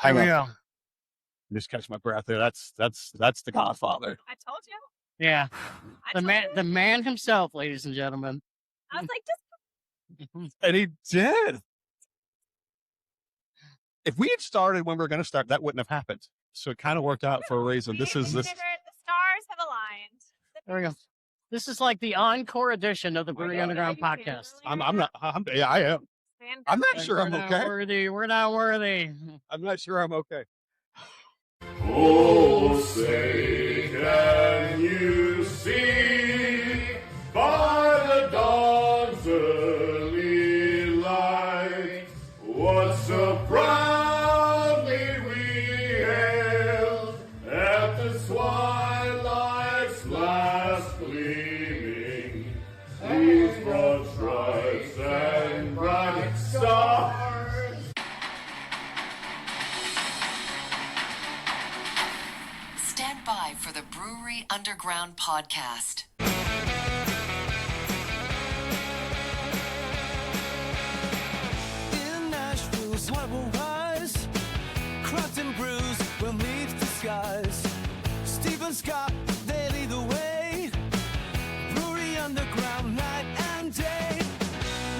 Hang There we on. go. Just catch my breath there. That's the Godfather. I told you. Yeah. I told you. The man himself, ladies and gentlemen. I was like, just And he did. If we had started when we were going to start, that wouldn't have happened. So it kind of worked out for a reason. we This is this. considered the stars have aligned. There we go. This is like the encore edition of the Brewery Underground podcast. I'm not. Yeah, I am. I'm not sure I'm okay. We're not worthy. I'm not sure I'm okay. Oh, say can you see by the dawn's early light what so proudly we hailed at the twilight's last gleaming, these broad stripes and bright stars. Stand by for the Brewery Underground podcast. In Nashville's heart will rise, craft and brews will meet the skies. Steve and Scott, they lead the way. Brewery Underground, night and day.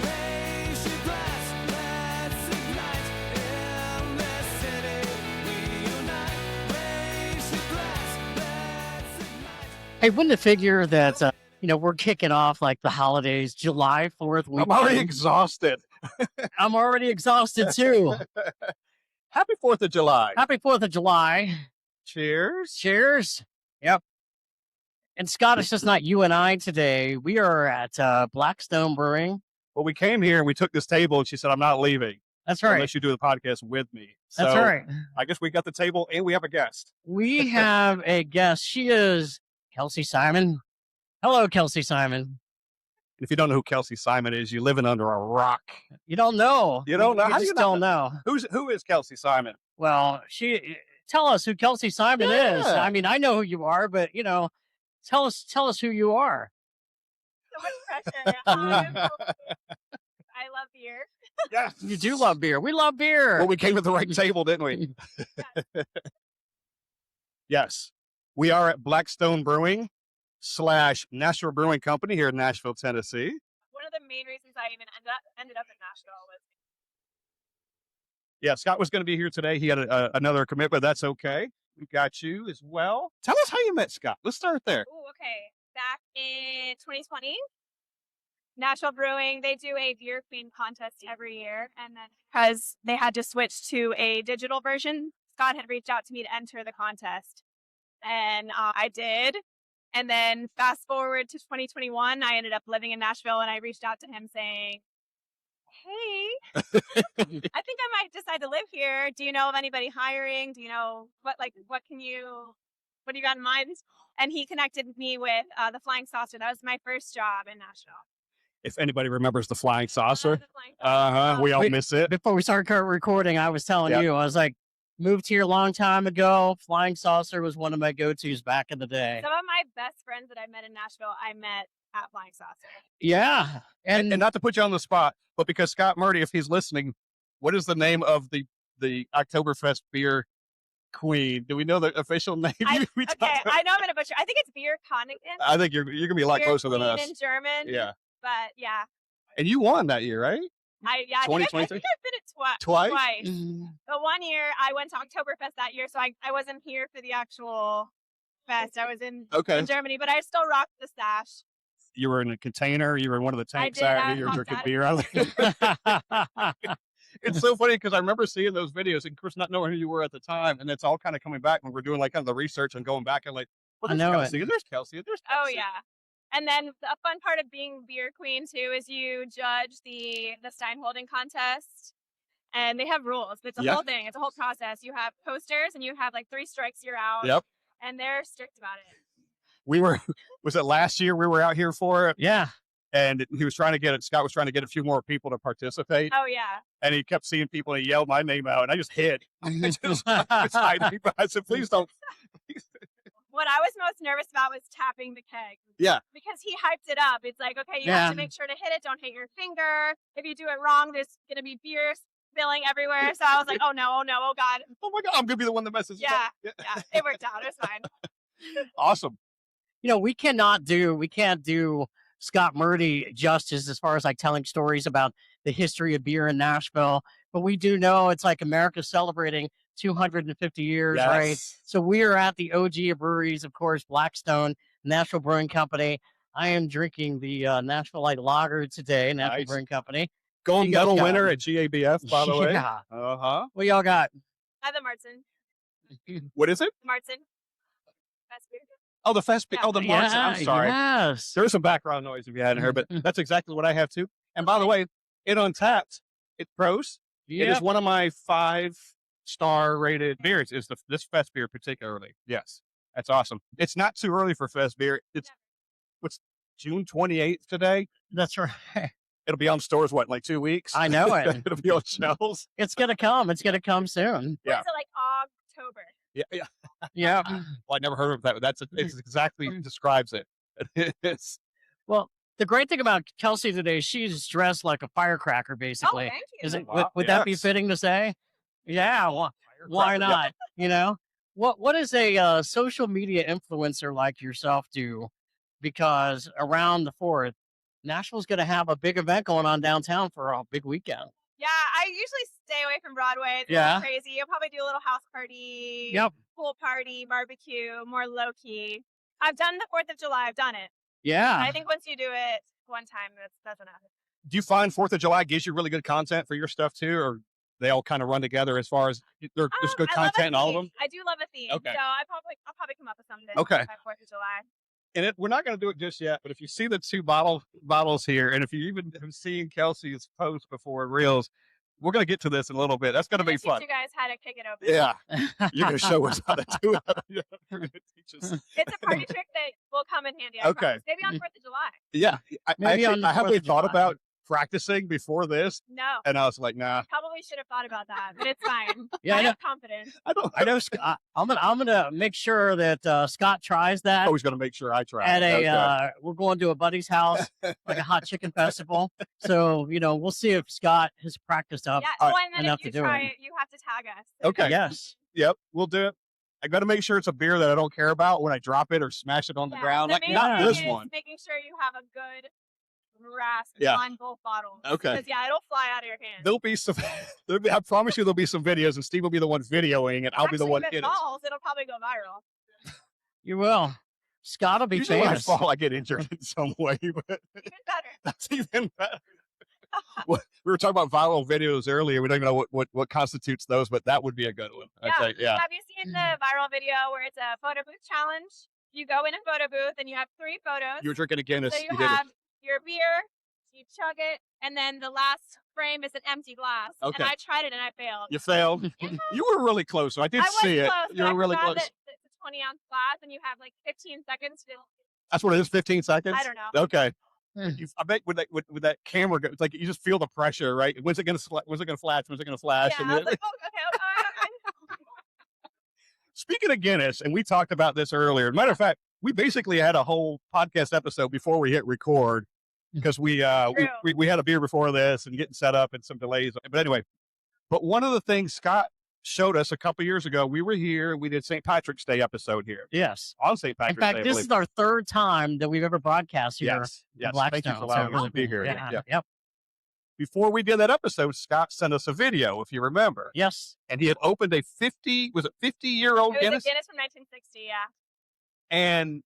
Raise your glass, let's ignite. In this city, we unite. Raise your glass, let's ignite. Hey, wouldn't it figure that, we're kicking off like the holidays, July 4th weekend. I'm already exhausted. I'm already exhausted too. Happy 4th of July. Happy 4th of July. Cheers. Cheers. Yep. And Scott, it's just not you and I today. We are at Blackstone Brewing. Well, we came here and we took this table and she said, I'm not leaving That's right. unless you do the podcast with me. That's So right. I guess we got the table and we have a guest. We have a guest. She is Kelsey Simon. Hello, Kelsey Simon. If you don't know who Kelsey Simon is, you're living under a rock. You don't know. You don't know? You How do just you not don't know. Who is Kelsey Simon? Well, tell us who Kelsey Simon is. Yeah. I mean, I know who you are, but tell us who you are. so much pressure. I love beer. Yes. You do love beer. We love beer. Well, we came to the right table, didn't we? Yes. We are at Blackstone Brewing / Nashville Brewing Company here in Nashville, Tennessee. One of the main reasons I even ended up in Nashville was Yeah, Scott was going to be here today. He had another commitment. That's okay. We got you as well. Tell us how you met Scott. Let's start there. okay. Back in 2020, Nashville Brewing, they do a Beer Queen contest every year. And then because they had to switch to a digital version, Scott had reached out to me to enter the contest. And I did. And then fast forward to 2021, I ended up living in Nashville and I reached out to him saying, hey, I think I might decide to live here. Do you know of anybody hiring? Do you know what do you got in mind? And he connected me with the Flying Saucer. That was my first job in Nashville. If anybody remembers the Flying Saucer, The Flying Saucer. we all Wait, miss it. Before we started recording, I was telling Yep. you, I was like, moved here a long time ago. Flying Saucer was one of my go-tos back in the day. Some of my best friends that I met in Nashville, I met at Flying Saucer. Yeah. And not to put you on the spot, but because Scott Murdy, if he's listening, what is the name of the Oktoberfest beer queen? Do we know the official name? I know I'm in a butcher. I think it's Beer Königin. I think you're gonna be a lot Beer closer than Queen us. in German. Yeah. But yeah. And you won that year, right? I think I've been it Twice? twice. Mhm. But one year I went to Oktoberfest that year, so I wasn't here for the actual fest. I was in Germany, but I still rocked the sash. You were in a container. You were in one of the tanks did, out I here. You were hopped drinking out of beer. It's so funny because I remember seeing those videos and of course not knowing who you were at the time, and it's all kind of coming back when we're doing like kind of the research and going back and like, well, I there's know Kelsey, there's Kelsey, there's Oh Kelsey. yeah. And then a fun part of being beer queen too is you judge the Stein holding contest, and they have rules. It's a whole thing. It's a whole process. You have posters, and you have like 3 strikes, you're out. Yep. And they're strict about it. Was it last year we were out here for it? Yeah. And Scott was trying to get a few more people to participate. Oh yeah. And he kept seeing people and he yelled my name out and I just hid. I was hiding, but I said, please don't. What I was most nervous about was tapping the keg. Yeah. Because he hyped it up. It's like, okay, you have to make sure to hit it. Don't hit your finger. If you do it wrong, there's going to be beer spilling everywhere. So I was like, oh no, oh God. Oh my God, I'm gonna be the one that messes it up. Yeah. It worked out. It was fine. Awesome. We can't do Scott Murdy justice as far as like telling stories about the history of beer in Nashville, but we do know it's like America celebrating 250 years, right? Yes. So we are at the OG of breweries, of course, Blackstone, Nashville Brewing Company. I am drinking the Nashville Light Lager today, Nashville Nice. Brewing Company. Gold You guys medal got- winner at GABF, by the way. Yeah. Uh-huh. What y'all got? I have the Martin. What is it? Martin. Best beer. Oh, the fest. Yeah. Oh, the Martin. I'm sorry. Yes. There's some background noise if you hadn't heard, but that's exactly what I have too. And by the way, it Untapped, it pros. It is one of my 5-star rated beers. Is this fest beer particularly? Yes, that's awesome. It's not too early for fest beer. It's what's June 28th today. That's right. It'll be on stores in like 2 weeks. I know it. It'll be on shelves. It's gonna come. It's gonna come soon. Yeah. What's it like October? Yeah. Yeah. Well, I never heard of that. It's exactly describes it. It's Well, the great thing about Kelsey today, she's dressed like a firecracker, Oh, basically. thank you. Is it? Wow, Would that be yes. fitting to say? Yeah. Why Yep. not? What does a social media influencer like yourself do? Because around the 4th, Nashville's going to have a big event going on downtown for a big weekend. Yeah, I usually stay away from Broadway. It's a Yeah. little crazy. You'll probably do a little house party, Yep. pool party, barbecue, more low key. I've done the 4th of July. I've done it. Yeah. I think once you do it one time, that's enough. Do you find 4th of July gives you really good content for your stuff too, or they all kind of run together as far as there's good I love a content in all of theme. them? I do love a theme. Okay. So I'll probably come up with something. Okay. By 4th of July. And we're not going to do it just yet, but if you see the 2 bottles here, and if you even have seen Kelsey's post before in Reels, we're going to get to this in a little bit. That's going to I'm gonna be teach fun. you guys how to kick it open. Yeah, you're going to show us how to do it. You're gonna teach us. It's a party trick that will come in handy. I Okay. promise. Maybe on 4th of July. Yeah, Maybe on the I haven't 4th of thought July. about practicing before this, No. and I was like, nah, Probably should have thought about that, but it's fine. Yeah, I I know. have confidence. I know. I'm gonna make sure that Scott tries that always going to make sure I try. at Okay. we're going to a buddy's house, like a hot chicken festival. So we'll see if Scott has practiced up. Yeah. all right, Well, and then enough if you to do try it. it, you have to tag us. Okay. Yes. Yep, we'll do it. I got to make sure it's a beer that I don't care about when I drop it or smash it on the ground. The Like main not thing this is one. making sure you have a good grasp Yeah. on both bottles. Okay. Because it'll fly out of your hand. There'll be some. I promise you, there'll be some videos, and Steve will be the one videoing, and I'll be the Actually, one if in it it. falls, it'll probably go viral. You will. Scott will be Usually when I famous. fall, I get injured in some way, but Even better. that's even better. We were talking about viral videos earlier. We don't even know what constitutes those, but that would be a good one. I'd say, yeah. Have you seen the viral video where it's a photo booth challenge? You go in a photo booth and you have 3 photos. You were drinking a Guinness. So you You did it. have your beer, you chug it, and then the last frame is an empty glass. Okay. And I tried it and I failed. You failed. You were really close. So I did I was see it. close, You but were I really forgot close. that it's a 20-ounce glass and you have like 15 seconds to. That's what it is. 15 seconds. I don't know. Okay. Hmm. I bet with that camera, it's like you just feel the pressure, right? When's it gonna flash? When's it gonna flash? Yeah, And I then- was like, oh, okay. Speaking of Guinness, and we talked about this earlier. Matter of fact, we basically had a whole podcast episode before we hit record because we had a beer before this and getting set up and some delays. But anyway, one of the things Scott showed us a couple years ago, we were here. We did St. Patrick's Day episode here Yes. on St. In Patrick's fact, Day. I this believe. is our 3rd time that we've ever broadcast here. Yes, in yes. Blackstone. Thank you for So allowing us to be here. Yeah. Yeah. Yep. Before we did that episode, Scott sent us a video, if you remember, Yes. and he had opened a 50-year-old It was Guinness. a Guinness from 1960, yeah. And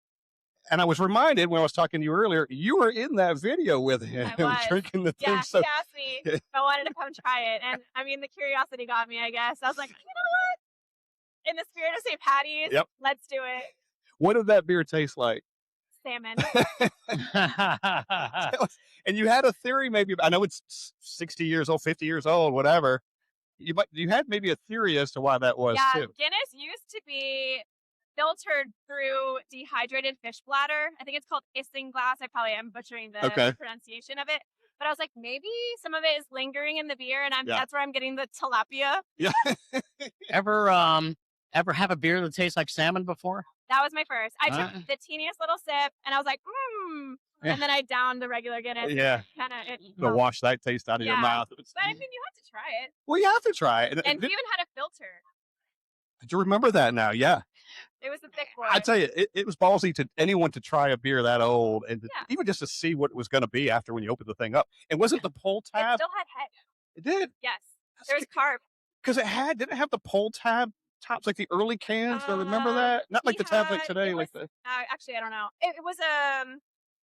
I was reminded when I was talking to you earlier, you were in that video with him I was. drinking the thing. Yeah, So he asked me if I wanted to come try it. And I mean, the curiosity got me, I guess. I was like, you know what? In the spirit of St. Patty's, Yep. let's do it. what did that beer taste like? Salmon. And you had a theory, maybe. I know it's 60 years old, 50 years old, whatever. You had maybe a theory as to why that was Yeah, too. Guinness used to be filtered through dehydrated fish bladder. I think it's called isinglass. I probably am butchering the Okay. pronunciation of it. But I was like, maybe some of it is lingering in the beer, and Yeah. that's where I'm getting the tilapia. Yeah. Ever have a beer that tastes like salmon before? That was my first. I Uh. took the teeniest little sip, and I was like, Yeah. And then I downed the regular Guinness. Yeah. Kind of. To wash that taste out of your Yeah. mouth. But I mean, you have to try it. Well, you have to try it. And we even had a filter. Did you remember that now? Yeah. It was a thick boy. I tell you, it was ballsy to anyone to try a beer that old and even just to see what it was going to be after when you opened the thing up. And wasn't the pull It tab? still had head. It did. Yes. There was carb. Because didn't it have the pull tab tops like the early cans? Do I remember that? Not like the tab like today. Like the. Actually, I don't know. It was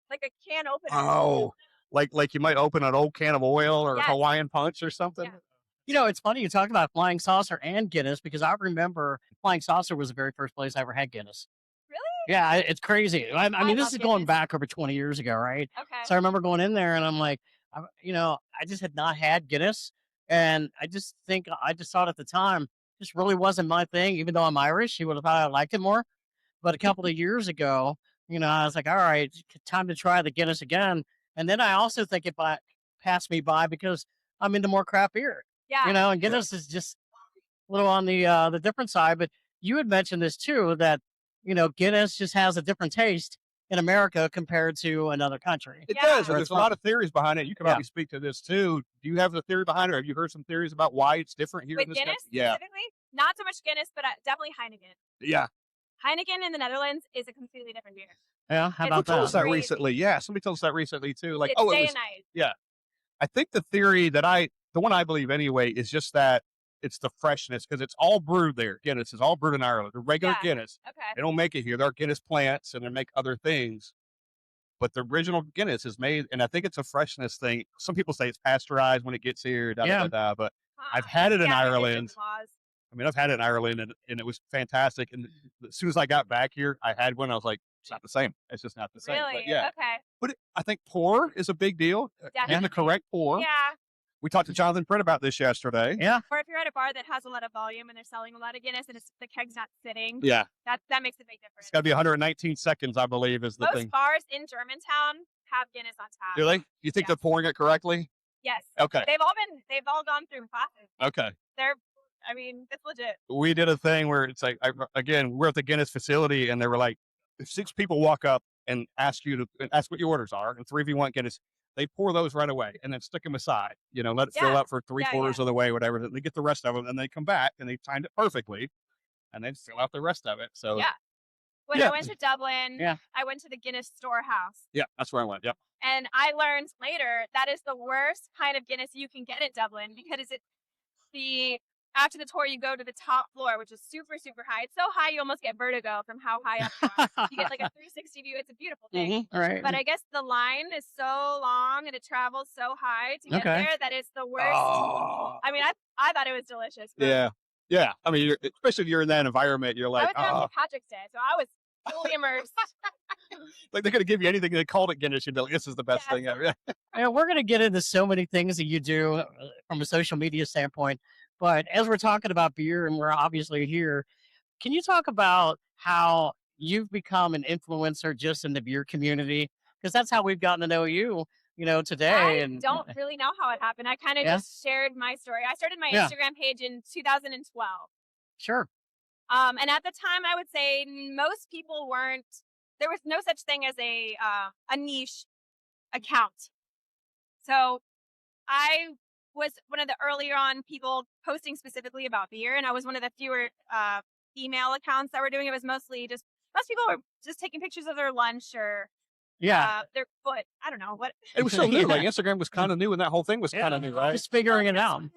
like a can opener. Oh, like you might open an old can of oil or Hawaiian Punch or something. Yeah. You know, it's funny you talk about Flying Saucer and Guinness because I remember Flying Saucer was the very first place I ever had Guinness. Really? Yeah, it's crazy. I mean, this love is going Guinness. back over 20 years ago, right? Okay. So I remember going in there and I'm like, I just had not had Guinness. And I just thought at the time, this really wasn't my thing, even though I'm Irish. You would have thought I liked it more. But a couple of years ago, I was like, all right, time to try the Guinness again. And then I also think it passed me by because I'm into more craft beer. Yeah. And Guinness is just a little on the different side. But you had mentioned this too, that, Guinness just has a different taste in America compared to another country. It Yeah. does. And there's a lot of theories behind it. You can Yeah. probably speak to this too. Do you have the theory behind it? Or have you heard some theories about why it's different here With in this Guinness country? Yeah. specifically, not so much Guinness, but definitely Heineken. Yeah. Heineken in the Netherlands is a completely different beer. Yeah, how It's about Told us that? that Crazy. recently. Yeah. Somebody told us that recently too. Like, It's it day was. and night. Yeah. I think the theory that the one I believe anyway, is just that it's the freshness because it's all brewed there. Guinness is all brewed in Ireland. The regular Yeah. Guinness. Okay. They don't make it here. There are Guinness plants and they make other things. But the original Guinness is made, and I think it's a freshness thing. Some people say it's pasteurized when it gets here, but I've had it in Yeah, Ireland. laws. I mean, I've had it in Ireland, and it was fantastic. And as soon as I got back here, I had one. I was like, it's not the same. It's just not the same. Really? But yeah. Okay. But I think pour is a big deal. Definitely. Getting the correct pour. Yeah. We talked to Jonathan Pritt about this yesterday. Yeah. Or if you're at a bar that has a lot of volume and they're selling a lot of Guinness and the keg's not sitting, Yeah. that makes a big difference. It's got to be 119 seconds, I believe, is the Most thing. bars in Germantown have Guinness on tap. Do they? You think Yeah. they're pouring it correctly? Yes. Okay. They've all gone through classes. Okay. It's legit. We did a thing where it's like, we're at the Guinness facility, and they were like, if 6 people walk up and ask what your orders are, and 3 of you want Guinness, they pour those right away and then stick them aside. Let it fill Yeah. up for 3/4 of the way, whatever. Then they get the rest of them, and they come back and they timed it perfectly, and they fill out the rest of it. So Yeah. When Yeah. I went to Dublin, Yeah. I went to the Guinness storehouse. yeah, that's where I went. Yep. And I learned later that is the worst kind of Guinness you can get in Dublin because after the tour you go to the top floor, which is super, super high. It's so high you almost get vertigo from how high up you are. You get like a 360 view. It's a beautiful thing. All right. But I guess the line is so long and it travels so high to get Okay. there that it's the worst. Oh. I mean, I thought it was delicious. But Yeah. Yeah. I mean, especially if you're in that environment, you're I like, was there on St. Patrick's Day, so I was fully immersed. like they're going to give you anything. They called it Guinness. You'd be like, this is the best Yeah. thing ever. We're going to get into so many things that you do from a social media standpoint. But as we're talking about beer and we're obviously here, can you talk about how you've become an influencer just in the beer community? Because that's how we've gotten to know you, today. I don't really know how it happened. I kind of Yeah. just shared my story. I started my Yeah. Instagram page in 2012. Sure. And at the time, I would say most people there was no such thing as a niche account. So I was one of the earlier on people posting specifically about beer, and I was one of the fewer female accounts that were doing it. It was mostly most people were just taking pictures of their lunch or Yeah. their foot. I don't know what. It was so new. Yeah. Like Instagram was kind of new, and that whole thing was kind of new, right? Just figuring it out. New.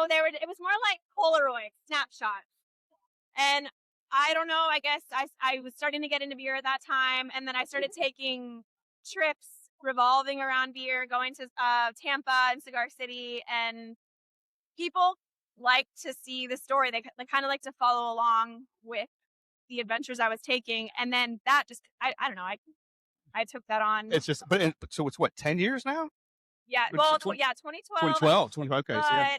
It was more like Polaroid snapshots. And I don't know, I guess I was starting to get into beer at that time. And then I started taking trips revolving around beer, going to Tampa and Cigar City. And people like to see the story. They kind of like to follow along with the adventures I was taking. And then that just, I don't know, I took that on. It's just, so it's what, 10 years now? Yeah, Which well, is 2012. 2012. Okay. But So yeah.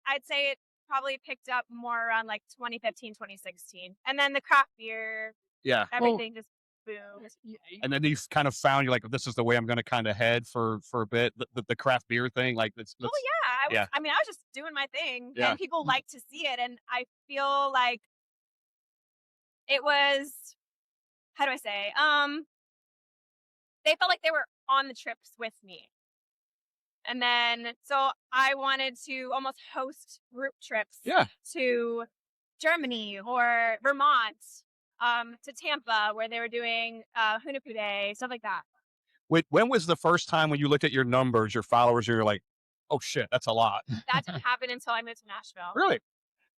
I'd say it probably picked up more around like 2015, 2016. And then the craft beer, Yeah. everything just boomed. And then you kind of found you're like, this is the way I'm going to kind of head for a bit. The craft beer thing, like that's Oh yeah. yeah. I mean, I was just doing my thing Yeah. and people like to see it. And I feel like it was, how do I say? they felt like they were on the trips with me. And then, so I wanted to almost host group trips to Germany or Vermont, to Tampa, where they were doing Hunapku Day, stuff like that. When was the first time when you looked at your numbers, your followers, you're like, oh shit, that's a lot? That didn't happen until I moved to Nashville. Really?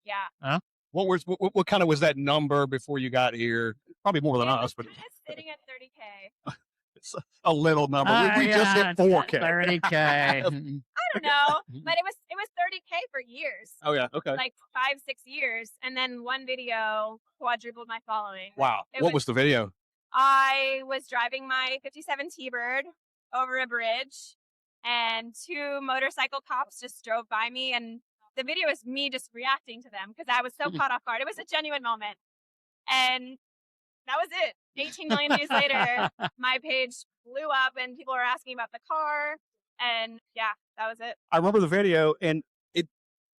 Yeah. What kind of was that number before you got here? Probably more than It us, was but kind of sitting at 30K. it's a little number. We just hit 4K. 30K. I don't know, but it was 30K for years. Oh yeah, okay. Like 5-6 years, and then one video quadrupled my following. Wow. What was the video? I was driving my 57 T-Bird over a bridge, and 2 motorcycle cops just drove by me, and the video is me just reacting to them because I was so caught off guard. It was a genuine moment, and that was it. 18 million views later, my page blew up, and people were asking about the car, and yeah, that was it. I remember the video, and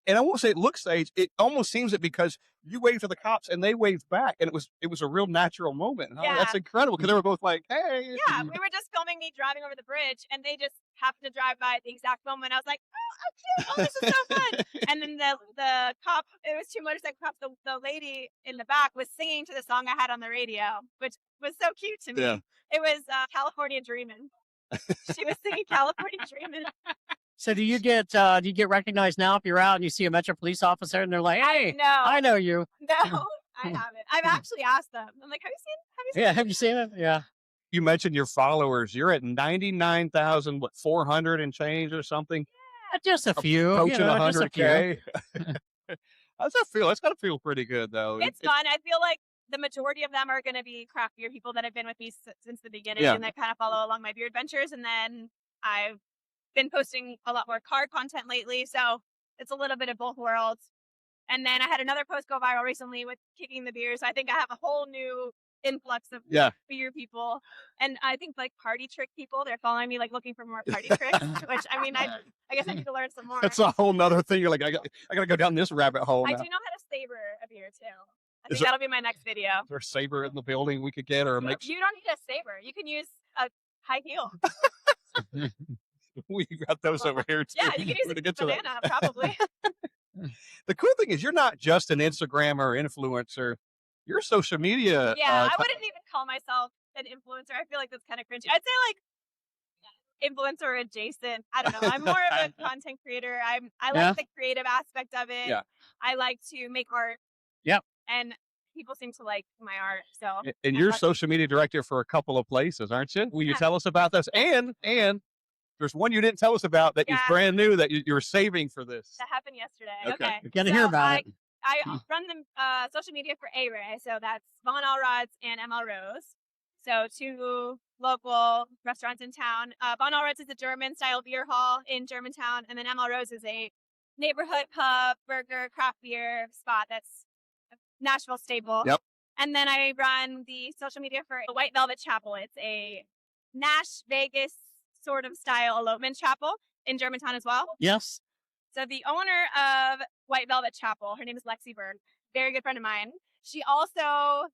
I won't say it looks staged. It almost seems it because you waved to the cops and they waved back, and it was a real natural moment. Yeah. That's incredible because they were both like, "Hey." Yeah, we were just filming me driving over the bridge, and they just happened to drive by at the exact moment. I was like, "Oh, cute! Oh, this is so fun!" And then the cop, it was 2 motorcycle cops. The lady in the back was singing to the song I had on the radio, which was so cute to me. Yeah. It was California Dreamin'. She was singing California Dreamin'. So do you get recognized now if you're out and you see a Metro police officer and they're like, "Hey, No, I know you." no, I haven't. I've actually asked them. I'm like, "Have you seen? Yeah, have you seen it? Yeah. You mentioned your followers. You're at 99,400 and change or something. Just a few. Approaching Just a few. 100K. How's that feel? It's got to feel pretty good though. It's fun. I feel like the majority of them are going to be craft beer people that have been with me since the beginning and that kind of follow along my beer adventures. And then I've been posting a lot more car content lately. So it's a little bit of both worlds. And then I had another post go viral recently with kicking the beer. So I think I have a whole new influx of beer people. And I think like party trick people, they're following me like looking for more party tricks, which I mean, I guess I need to learn some more. That's a whole nother thing. You're like, I got to go down this rabbit hole I now. do know how to savor a beer too. I Is think that'll be my next video. Is there a saber in the building we could get or make? You don't need a saber. You can use a high heel. We got those over here too. Yeah, you can use We're a gonna get to that. banana probably. The cool thing is you're not just an Instagrammer or influencer. You're a social media. Yeah, I wouldn't even call myself an influencer. I feel like that's kind of cringy. I'd say like influencer adjacent. I don't know. I'm more of a content creator. I like the creative aspect of it. Yeah. I like to make art. Yep. And people seem to like my art. So And you're social media director for a couple of places, aren't you? Will you tell us about this? And there's one you didn't tell us about that is brand new that you're saving for this. That happened yesterday. Okay. You got to hear about it. I run the social media for A-Ray, so that's Von Allrods and ML Rose. So 2 local restaurants in town. Von Allrods is a German-style beer hall in Germantown, and then ML Rose is a neighborhood pub, burger, craft beer spot that's a Nashville staple. Yep. And then I run the social media for White Velvet Chapel. It's a Nash Vegas sort of style elopement chapel in Germantown as well. Yes. So the owner of White Velvet Chapel, her name is Lexi Berg, very good friend of mine. She also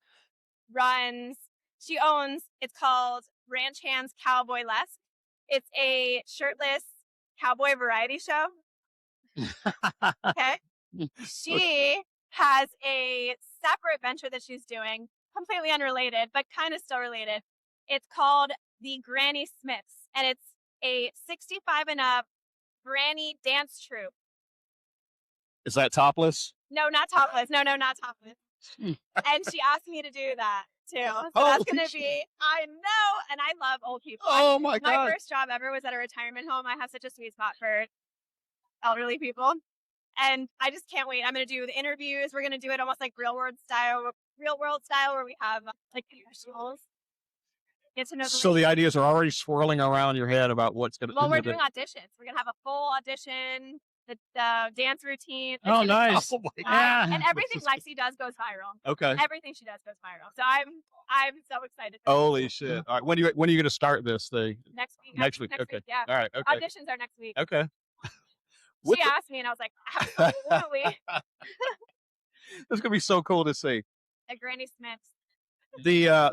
owns, it's called Ranch Hands Cowboy Lesque. It's a shirtless cowboy variety show. Okay. She has a separate venture that she's doing, completely unrelated, but kind of still related. It's called the Granny Smiths, and it's a 65 and up granny dance troupe. Is that topless? No, not topless. No, not topless. And she asked me to do that too. So that's going to be, I know, and I love old people. Oh my God. My first job ever was at a retirement home. I have such a sweet spot for elderly people. And I just can't wait. I'm going to do the interviews. We're going to do it almost like real world style where we have like professionals. Get to know The ideas are already swirling around your head about what's going to. Well, we're doing auditions. We're going to have a full audition, the dance routine. Oh, nice. Oh my God. Yeah. And everything Lexi does goes viral. Okay. Everything she does goes viral. So I'm so excited. Holy shit! All right, when are you going to start this thing? Next week. Next week. Okay. Yeah. All right. Okay. Auditions are next week. Okay. She asked me, and I was like, absolutely. It's gonna be so cool to see. At Granny Smith's.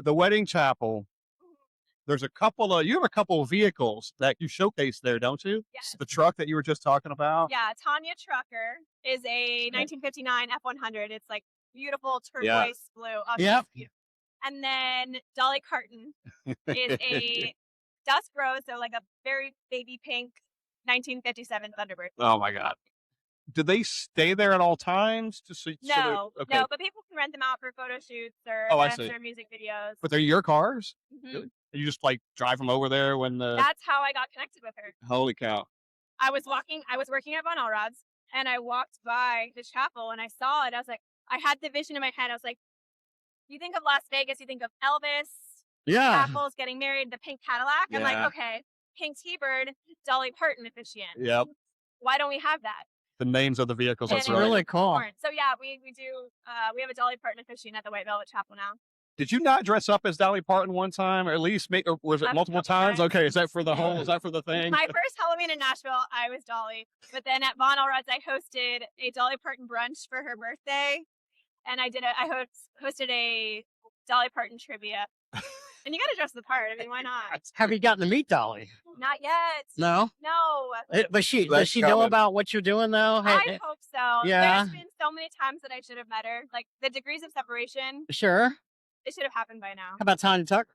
The wedding chapel. There's a couple of, you have a couple of vehicles that you showcase there, don't you? Yes. The truck that you were just talking about. Yeah, Tanya Trucker is a 1959 F100. It's like beautiful turquoise Yeah. blue. Oh, Yep. she's cute. And then Dolly Parton is a dusk rose, so like a very baby pink 1957 Thunderbird. Oh my God. Do they stay there at all times? No, no, but people can rent them out for photo shoots or Oh, I events see. or music videos. But they're your cars? Mhm. Really? You just like drive them over there when the, That's how I got connected with her. holy cow. I was working at Von Allrod's, and I walked by the chapel and I saw it. I was like, I had the vision in my head. I was like, you think of Las Vegas, you think of Elvis, Yeah. Apples getting married, the pink Cadillac. I'm Yeah. like, okay, pink T-Bird, Dolly Parton officiant. Yep. Why don't we have that? The names of the vehicles. And That's it right. was really cool. important. So yeah, we do. We have a Dolly Parton officiant at the White Velvet Chapel now. Did you not dress up as Dolly Parton one time, or at least or was it I've multiple couple times? times. Okay, is that for the whole? Is that for the thing? My first Halloween in Nashville, I was Dolly. But then at Von Allrod's, I hosted a Dolly Parton brunch for her birthday, and I hosted a Dolly Parton trivia. And you got to dress the part. I mean, why not? Have you gotten to meet Dolly? Not yet. No. No. But does she That's know coming. about what you're doing though? I hope so. Yeah. There's been so many times that I should have met her. Like the degrees of separation, Sure. it should have happened by now. How about Tanya Tucker?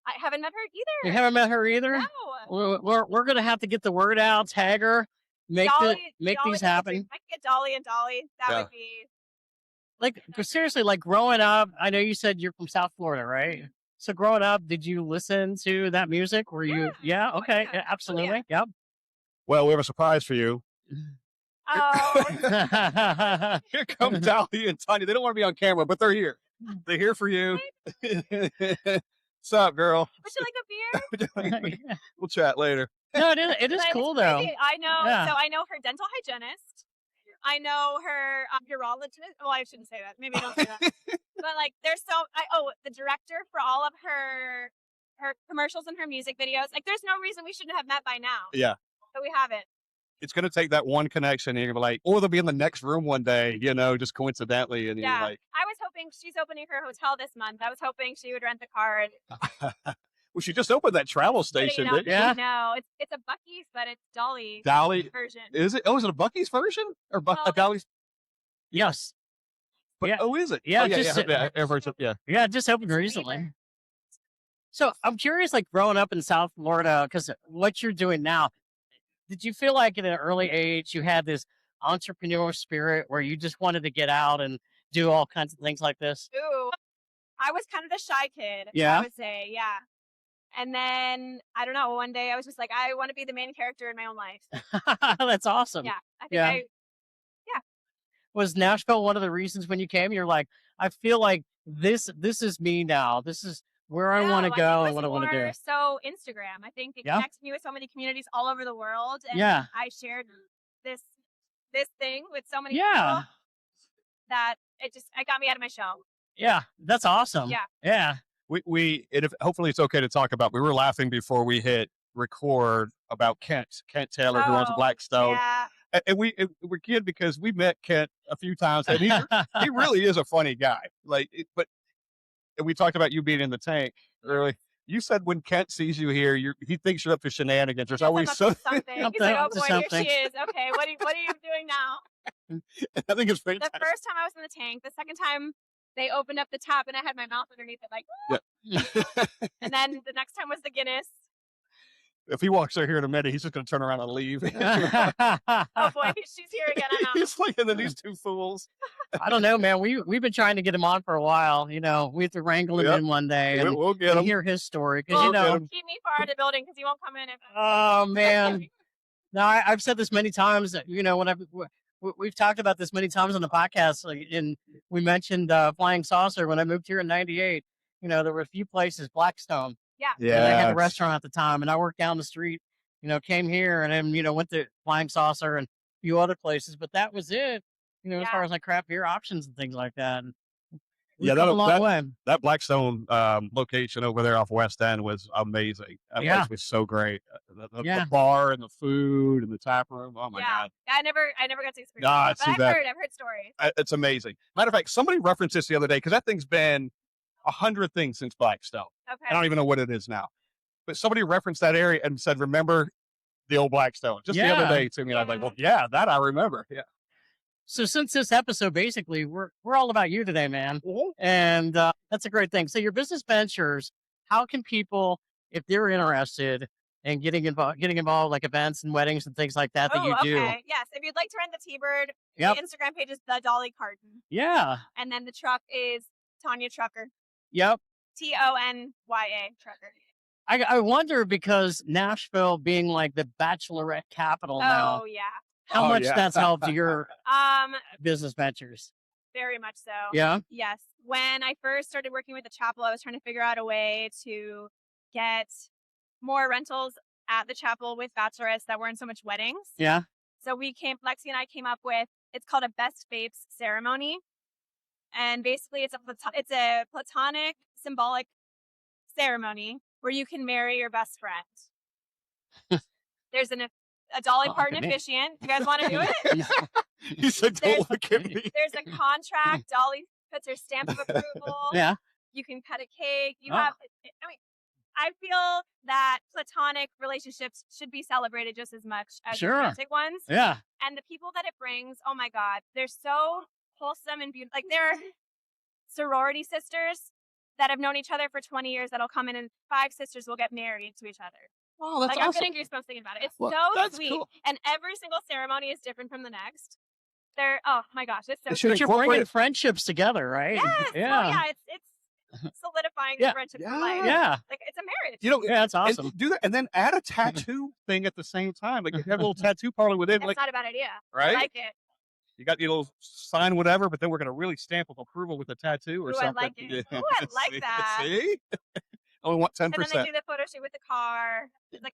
I haven't met her You either. haven't met her either? No. We're gonna have to get the word out, tag her, make Dolly, these Dolly, happen. I could get Dolly and Dolly. That Yeah. would be. Like seriously, like growing up, I know you said you're from South Florida, right? So growing up, did you listen to that music? Were you? Yeah. Oh, Okay. yeah. Yeah, absolutely. Yep. Well, we have a surprise for you. Oh, Here come Dolly and Tanya. They don't want to be on camera, but they're here. They're here for you. What's up, girl? would you like a beer? We'll chat later. No, it is But it's cool though. crazy. I know. Yeah. So I know her dental hygienist. I know her urologist. Well, I shouldn't say that. Maybe don't say that. But like, there's the director for all of her commercials and her music videos. Like, there's no reason we shouldn't have met by now. Yeah. But we haven't. It's going to take that one connection, and you're gonna be like, or they'll be in the next room one day, just coincidentally, and Yeah. you're like, I was hoping she's opening her hotel this month. I was hoping she would rent the car and well, she just opened that travel put it, station, didn't Yeah. No, it's a Buc-ee's, but it's Dolly Dolly? version. Is it? Oh, is it a Buc-ee's version or Well, Dolly's? Yes. But, yeah. Oh, is it? Yeah, Oh, yeah, just- yeah. I've heard some- yeah. Yeah, it just opened recently. So I'm curious, like growing up in South Florida, because what you're doing now, did you feel like at an early age you had this entrepreneur spirit where you just wanted to get out and do all kinds of things like this? Ooh, I was kind of the shy kid. Yeah? I would say, yeah. And then I don't know. One day I was just like, I want to be the main character in my own life. That's awesome. Yeah, I think Yeah. Was Nashville one of the reasons when you came? You're like, I feel like this is me now. This is where I want to No, go think it and what I was want to do. more So Instagram, I think it Yeah. connects me with so many communities all over the world, and Yeah. I shared this thing with so many Yeah. people that it got me out of my shell. Yeah. That's awesome. Yeah. Yeah. Hopefully it's okay to talk about. We were laughing before we hit record about Kent Taylor, who owns Oh, Blackstone. Yeah, And we're good because we met Kent a few times, and he really is a funny guy. And we talked about you being in the tank early. You said when Kent sees you here, he thinks you're up to shenanigans. There's Yes, I'm always up so. to something. Up He's to- like, oh up to boy, here something. she is. Okay, what are you doing now? I think it's The fantastic. first time I was in the tank, the second time they opened up the tap and I had my mouth underneath it, like, and then the next time was the Guinness. If he walks out here in a minute, he's just going to turn around and leave. Oh boy, she's here again. I'm out. He's looking at these two fools. I don't know, man. We've been trying to get him on for a while. We have to wrangle him Yep. in one day and, We'll get him. hear his story because Well, get him. keep me far out of the building because he won't come in. Oh man. No, I've said this many times. That, when we've talked about this many times on the podcast, and we mentioned Flying Saucer when I moved here in '98. There were a few places, Blackstone. Yeah. And they had a restaurant at the time, and I worked down the street. Came here and then went to Flying Saucer and a few other places, but that was it. As Yeah. far as like craft beer options and things like that. And we've Yeah, come a long way. that Blackstone location over there off West End was amazing. That Yeah. place was so great. Yeah. The bar and the food and the tap room. Oh my God. I never got to experience Ah, that, it's but too I've bad. heard stories. It's amazing. Matter of fact, somebody referenced this the other day because that thing's been 100 things since Blackstone. Okay. I don't even know what it is now. but somebody referenced that area and said, remember the old Blackstone just the other Yeah. day to me. And I was like, well, yeah, that I remember. Yeah. So since this episode, basically, we're all about you today, man. And that's a great thing. So your business ventures, how can people, if they're interested in getting involved like events and weddings and things like that that you do? Okay. Yes. If you'd like to rent the T-Bird, Yep. the Instagram page is the Dolly Carton. Yeah. And then the truck is Tanya Trucker. Yep. Tonyya Trucker. I wonder, because Nashville being like the bachelorette capital now, Oh yeah. how Oh, much yeah. that's helped your business ventures. Very much so. Yeah. Yes. When I first started working with the chapel, I was trying to figure out a way to get more rentals at the chapel with bachelorettes that weren't so much weddings. Yeah. So Lexi and I came up with, it's called a Best Babes ceremony. And basically it's a platonic symbolic ceremony where you can marry your best friend. There's a Dolly Parton officiant. You guys want to do it? You said, don't look at me. There's a contract. Dolly puts her stamp of approval. Yeah. You can cut a cake. Oh. I feel that platonic relationships should be celebrated just as much as romantic ones. Yeah. And the people that it brings, oh my God, they're so wholesome and beautiful. Like, they're sorority sisters that have known each other for 20 years that'll come in, and 5 sisters will get married to each other. Oh, that's like, I'm awesome. getting goosebumps thinking about it. It's Well, so that's sweet. cool. And every single ceremony is different from the next. They're, oh my gosh, it's so It should But you're incorporate bringing it. friendships together, right? Yes. Yeah. Oh, yeah. It's solidifying Yeah. the friendship for life. Yeah. Like, it's a marriage. You know, Yeah, that's and awesome. do that, and then add a tattoo thing at the same time. Like, if you have a little tattoo parlor within, That's like, not a bad idea. right? I like it. You got your little sign, whatever, but then we're going to really stamp of approval with a tattoo or Ooh, I something. like it. Ooh, I like See? that. See? Only want 10%. And then they do the photo shoot with the car.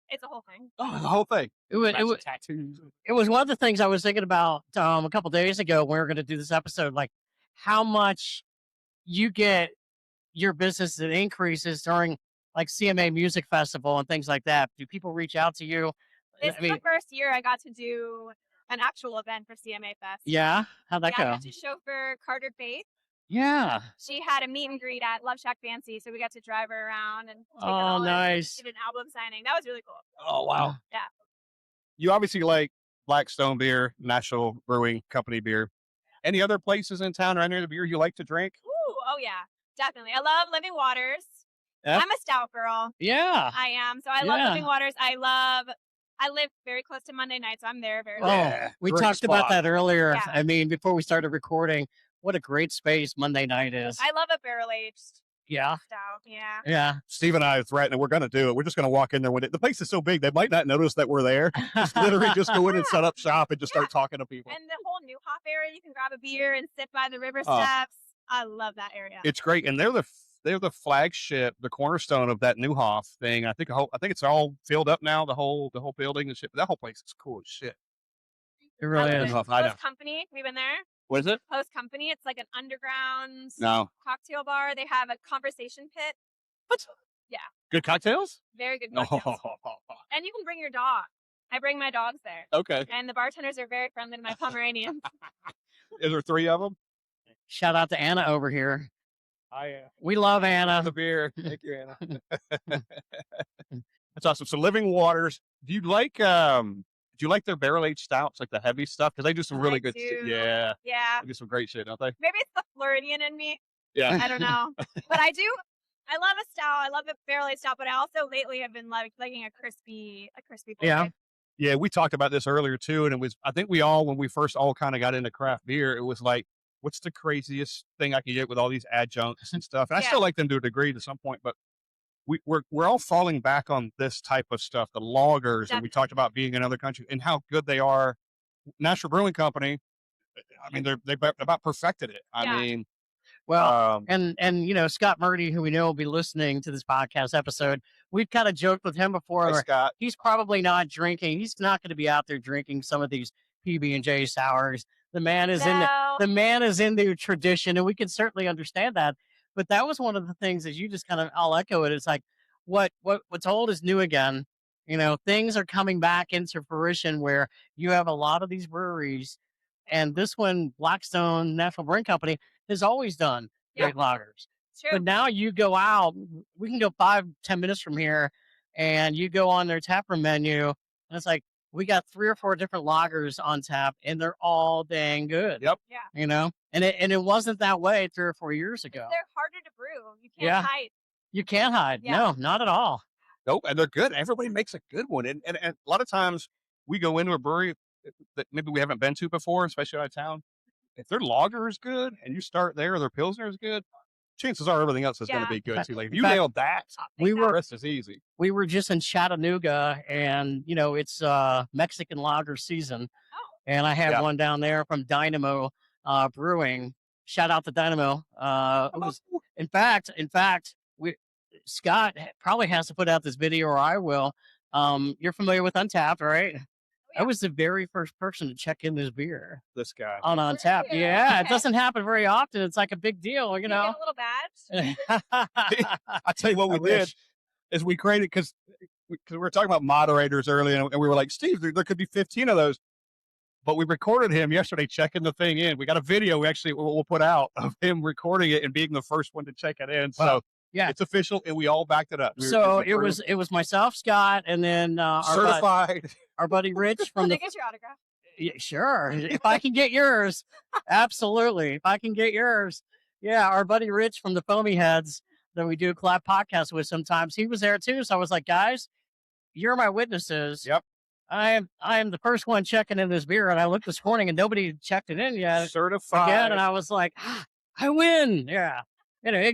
It's a whole thing. Oh, the whole thing. Tattoos. It was one of the things I was thinking about a couple days ago when we were going to do this episode, like how much you get your business that increases during like CMA Music Festival and things like that. Do people reach out to you? This is the first year I got to do an actual event for CMA Fest. Yeah? How'd that I go? got to chauffeur Carter Faith. Yeah. She had a meet and greet at Love Shack Fancy, so we got to drive her around and take her Oh, all in, nice. did an album signing. That was really cool. Oh, wow. Yeah. You obviously like Blackstone beer, National Brewing Company beer. Any other places in town or any other beer you like to drink? Ooh, oh yeah, definitely. I love Living Waters. Yep. I'm a stout girl. Yeah. I am. So I love Yeah. Living Waters. I live very close to Monday night, so I'm there very Oh, often. we great talked about spot. that earlier. Yeah. I mean, before we started recording, what a great space Monday night is. I love a barrel aged Yeah. stout. Yeah. Yeah. Steve and I threatened, we're going to do it. We're just going to walk in there when the place is so big, they might not notice that we're there. Just literally just go in and set up shop and just start talking to people. And the whole Newhoff area, you can grab a beer and sit by the river Oh. steps. I love that area. It's great, and they're the flagship, the cornerstone of that Newhoff thing. I think it's all filled up now. The whole building and shit. That whole place is cool as shit. It really I love is. it. Newhoff, I know. Post Company, we've been there. What is it? Post Company, it's like an underground No. cocktail bar. They have a conversation pit. Good cocktails? Very good No. cocktails. And you can bring your dog. I bring my dogs there. Okay. And the bartenders are very friendly to my Pomeranians. Is there 3 of them? Shout out to Anna over here. I We love Anna. the beer. Thank you, Anna. That's awesome. So Living Waters. Do you like their barrel aged stouts, like the heavy stuff? Because they do some really I good do. shit. Yeah. Yeah. They do some great shit, don't they? Maybe it's the Floridian in me. Yeah. I don't know. But I love a stout. I love a barrel aged stout, but I also lately have been liking a crispy Yeah. flavor. Yeah, we talked about this earlier too, and it was, I think we all, when we first all kind of got into craft beer, it was like, what's the craziest thing I can get with all these adjuncts and stuff? And I Yeah. still like them to a degree to some point, but we're all falling back on this type of stuff, the lagers, and we talked about being in other countries and how good they are. National Brewing Company, I mean, they about perfected it. I Yeah. mean, Well, and you know, Scott Murdy, who we know will be listening to this podcast episode, we've kind of joked with him before. hey, where Scott, he's probably not drinking. He's not going to be out there drinking some of these PB&J sours. The man is No. the man is into tradition, and we can certainly understand that. But that was one of the things that you just kind of, I'll echo it. It's like what's old is new again. You know, things are coming back into fruition where you have a lot of these breweries, and this one, Blackstone National Brewing Company, has always done Yeah. great lagers. True. But now you go out, we can go 5-10 minutes from here and you go on their taproom menu, and it's like we got 3 or 4 different lagers on tap, and they're all dang good. Yep. Yeah. You know, and it wasn't that way 3 or 4 years ago. They're harder to brew. You can't Yeah. hide. You can't hide. Yeah. No, not at all. Nope, and they're good. Everybody makes a good one, and a lot of times we go into a brewery that maybe we haven't been to before, especially out of town. If their lager is good and you start there, or their pilsner is good, chances are everything else is going to Yeah. be good too. Like if In you fact, nailed that, we the were rest is easy. we were just in Chattanooga, and you know it's Mexican lager season, Oh. and I had Yeah. one down there from Dynamo Brewing. Shout out to Dynamo. It was in fact Scott probably has to put out this video, or I will. You're familiar with Untapped, right? I was the very first person to check in this beer This guy. on Untapped. Really? Yeah, it Okay. doesn't happen very often. It's like a big deal, you You know. get a little badge. I tell you what I we did wish. is we created because we were talking about moderators earlier, and we were like, Steve, there could be 15 of those. But we recorded him yesterday checking the thing in. We got a video we'll put out of him recording it and being the first one to check it in. So Wow. Yeah. it's official, and we all backed it up. So It's it approved, was myself, Scott, and then certified. our buddy Rich from Can I the get your autograph? Yeah, sure. If I can get yours, absolutely. If I can get yours, yeah. Our buddy Rich from the Foamy Heads that we do a collab podcast with sometimes, he was there too. So I was like, guys, you're my witnesses. Yep. I am the first one checking in this beer, and I looked this morning and nobody had checked it in yet Certified. again, and I was like, I win. Yeah. You know,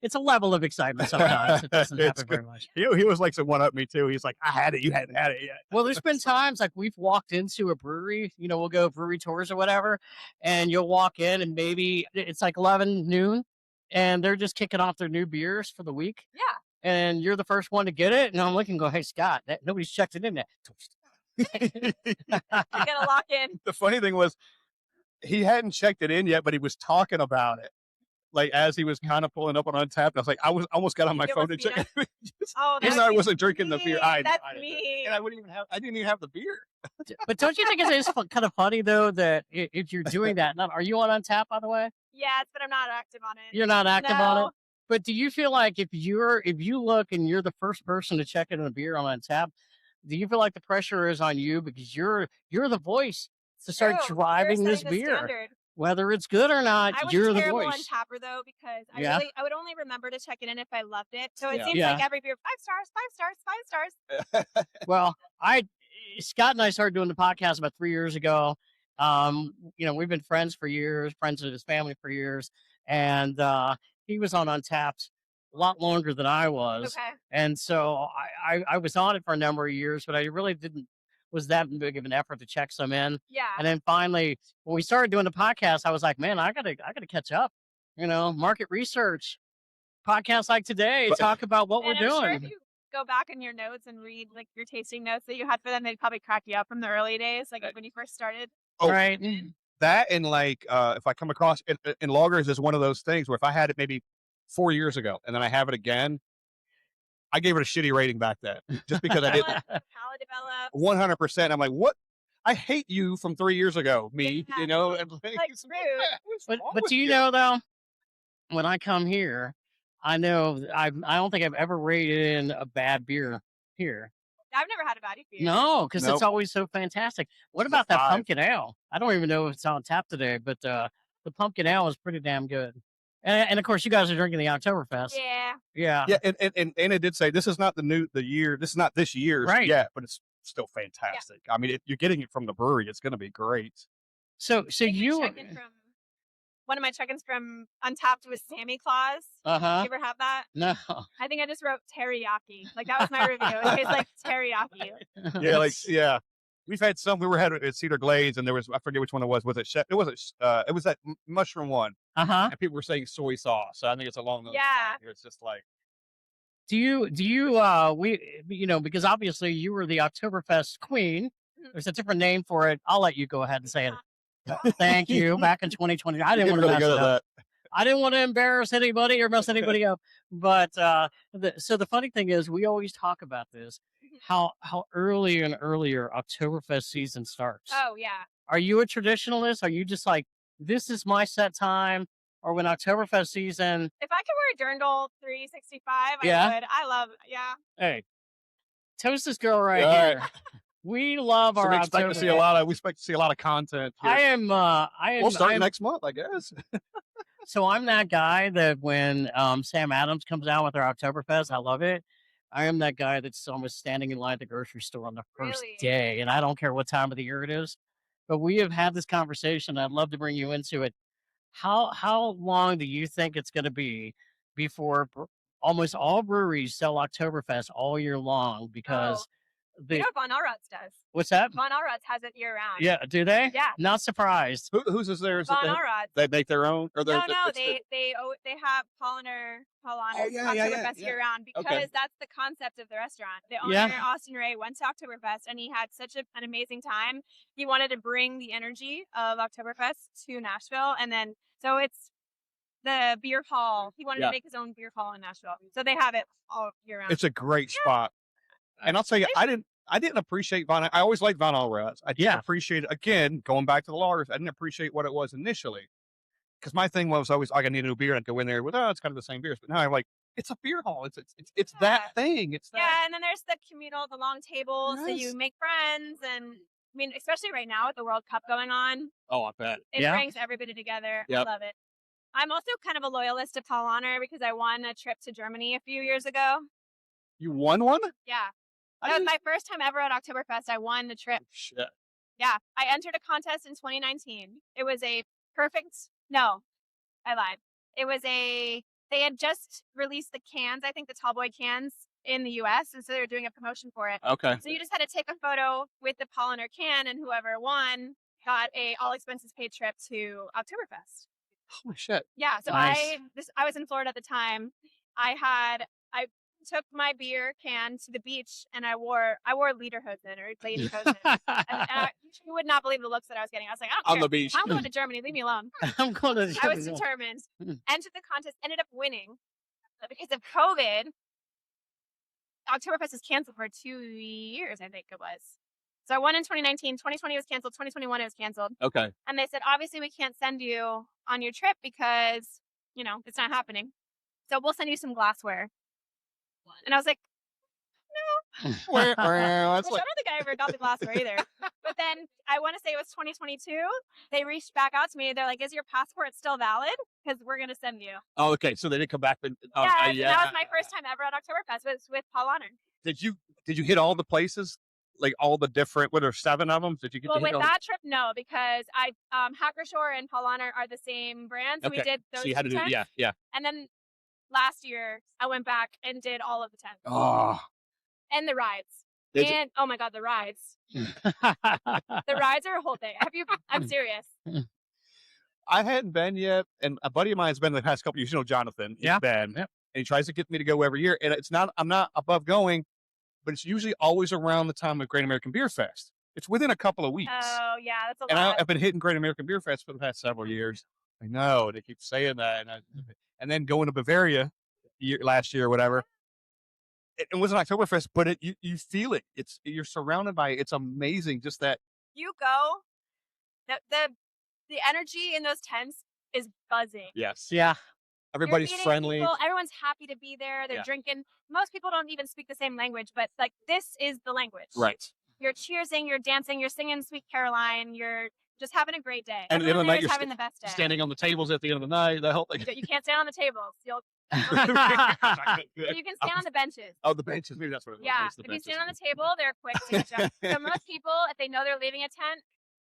it's a level of excitement sometimes. It doesn't It's happen very much. He was like some one up me too. He's like, I had it, you hadn't had it yet. Well, there's been times like we've walked into a brewery, you know, we'll go brewery tours or whatever, and you'll walk in and maybe it's like 11 noon and they're just kicking off their new beers for the week. Yeah. And you're the first one to get it. And I'm looking and go, hey, Scott, nobody's checked it in yet. You gotta lock in. The funny thing was, he hadn't checked it in yet, but he was talking about it. Like as he was kind of pulling up on Untapped, I was like, I almost got on my It phone was to check. Oh, Even that's though I wasn't drinking the me. beer, That's I me. and I didn't even have the beer. But don't you think it's kind of funny, though, that if you're doing that, are you on Untapped, by the way? Yes, but I'm not active on it. You're not active on it? No. But do you feel like if you look and you're the first person to check in a beer on Untapped, do you feel like the pressure is on you because you're the voice to start True. driving You're this setting the beer, standard. whether it's good or not? I was You're the terrible on voice. Tapper though because Yeah. I would only remember to check it in if I loved it. So it Yeah. seems Yeah. like every beer 5 stars, 5 stars, 5 stars. Well, Scott and I started doing the podcast about 3 years ago. You know, we've been friends for years, friends with his family for years, and he was on Untapped a lot longer than I was. Okay. And so I was on it for a number of years, but I really was that big of an effort to check some in. Yeah. And then finally, when we started doing the podcast, I was like, man, I gotta catch up. You know, market research, podcasts like today, But- talk about what And we're I'm sure doing. if you go back in your notes and read like your tasting notes that you had for them, they'd probably crack you up from the early days, like when you first started. Oh, Right. That and like if I come across in lagers is one of those things where if I had it maybe 4 years ago and then I have it again, I gave it a shitty rating back then just because I didn't. Palate develop. 100%. I'm like, what? I hate you from 3 years ago, me. Yeah. You know, and Like what's rude. wrong But with do you know though, when I come here, I know I don't think I've ever rated in a bad beer here. I've never had a bad beer. No, because it's Nope. always so fantastic. What This is a about that 5. pumpkin ale? I don't even know if it's on tap today, but the pumpkin ale is pretty damn good. And of course, you guys are drinking the Oktoberfest. Yeah. Yeah. Yeah, and it did say this is not the year. This is not this year's Right. yet, but it's still fantastic. I mean, you're getting it from the brewery. It's going to be great. So Maybe you. check-in from one of my check-ins from Untapped was Sammy Claus. Uh-huh. You ever have that? No. I think I just wrote teriyaki. Like that was my review. It tastes like teriyaki. Yeah, like yeah. We've had some. We were had it at Cedar Glades, and there was I forget which one it was. Was it? It wasn't. It was that mushroom one, Uh-huh. and people were saying soy sauce. So I think it's along those. Yeah. lines. It's just like Do you because obviously you were the Oktoberfest queen. Mhm. There's a different name for it. I'll let you go ahead and say it. Thank you. Back in 2020. I didn't getting want to really mess good it at up. that. I didn't want to embarrass anybody or mess anybody up. But so the funny thing is, we always talk about this, how early and earlier Oktoberfest season starts. Oh yeah. Are you a traditionalist? Are you just like, this is my set time? Or when Oktoberfest season, If I could wear a dirndl 365, Yeah. I would. I love. Yeah. hey, Toast this girl right All here. right. We love So our we expect to see a lot of content. Here. I am. We'll start I'm, next month, I guess. So I'm that guy that when Sam Adams comes out with our Oktoberfest, I love it. I am that guy that's almost standing in line at the grocery store on the first Really? day, and I don't care what time of the year it is. But we have had this conversation. I'd love to bring you into it. How long do you think it's going to be before almost all breweries sell Oktoberfest all year long? Because You know what Von Allrat's does? what's that? Von Allrat's has it year round. Yeah, do they? Yeah. Not surprised. Whose is theirs? Von Allrat's. They make their own, or No, it's they have Paulaner Oktoberfest yeah. year round because Okay. that's the concept of the restaurant. The owner, Yeah. Austin Ray, went to Oktoberfest and he had such an amazing time. He wanted to bring the energy of Oktoberfest to Nashville, and then so it's the beer hall. He wanted Yeah. to make his own beer hall in Nashville, so they have it all year round. It's a great spot. And I'll tell you, I didn't appreciate Von. I always liked Von Allrat's. I didn't appreciate it. Again, going back to the lagers, I didn't appreciate what it was initially. Because my thing was always, I need a new beer, and I'd go in there with, it's kind of the same beers. But now I'm like, it's a beer hall. It's that thing. It's that. Yeah, and then there's the communal, the long table, so Yes. you make friends, and I mean, especially right now with the World Cup going on, Oh, I bet. it Yeah. brings everybody together. Yep. I love it. I'm also kind of a loyalist to Paulaner because I won a trip to Germany a few years ago. You won one? Yeah, I that was didn't- my first time ever at Oktoberfest. I won the trip. Shit. Yeah, I entered a contest in 2019. It was a perfect. No, I lied. It was they had just released the cans. I think the Tallboy cans in the U.S. and so they were doing a promotion for it. Okay. So you just had to take a photo with the Paulaner can, and whoever won got a all expenses paid trip to Oktoberfest. Holy shit. Yeah, so Nice. I was in Florida at the time. I took my beer can to the beach, and I wore lederhosen or lederhosen. and you would not believe the looks that I was getting. I was like, I don't On care. the beach. I'm going to Germany. Leave me alone. I'm going to. I was determined. Entered the contest, ended up winning. But because of COVID, Oktoberfest was canceled for 2 years, I think it was. So I won in 2019. 2020 was canceled. 2021 it was canceled. Okay. And they said, obviously, we can't send you on your trip because, it's not happening. So we'll send you some glassware. And I was like, Well, I that's don't think I ever got the glassware either. But then I want to say it was 2022. They reached back out to me. They're like, is your passport still valid? Because we're going to send you. oh, okay. So they did come back. And, Yeah, that was my first time ever at Oktoberfest. Was with Paulaner. Did you hit all the places? Like all the different, what are 7 of them? Did you get Well, to hit with all that trip, no, because Hackershore and Paulaner are the same brand. So we Okay. did those So you had to two do, tents. yeah. And then last year, I went back and did all of the tents. Oh. And the rides. Did you- And oh my God, the rides. The rides are a whole thing. I'm serious. I hadn't been yet, and a buddy of mine has been the past couple years. Jonathan. He's Yeah. been, Yep. and he tries to get me to go every year. And I'm not above going, but it's usually always around the time of Great American Beer Fest. It's within a couple of weeks. Oh yeah, that's a and lot. I've been hitting Great American Beer Fest for the past several years. I know they keep saying that, and then going to Bavaria last year or whatever. It wasn't Oktoberfest, but you feel it. You're surrounded by it. It's amazing. Just that. You go, the energy in those tents is buzzing. Yes. Yeah. Everybody's You're meeting friendly. people, everyone's happy to be there. They're Yeah. drinking. Most people don't even speak the same language, but like this is the language. Right. You're cheersing, you're dancing, you're singing Sweet Caroline, you're just having a great day. And at the end of Everyone the night, there is you're having the best day. Standing on the tables at the end of the night. The whole thing. You can't stand on the tables. You can stand on the benches. Oh, the benches. Maybe that's what it was. Yeah. It's the If you stand on benches. the table, they're quick to get you. So most people, if they know they're leaving a tent,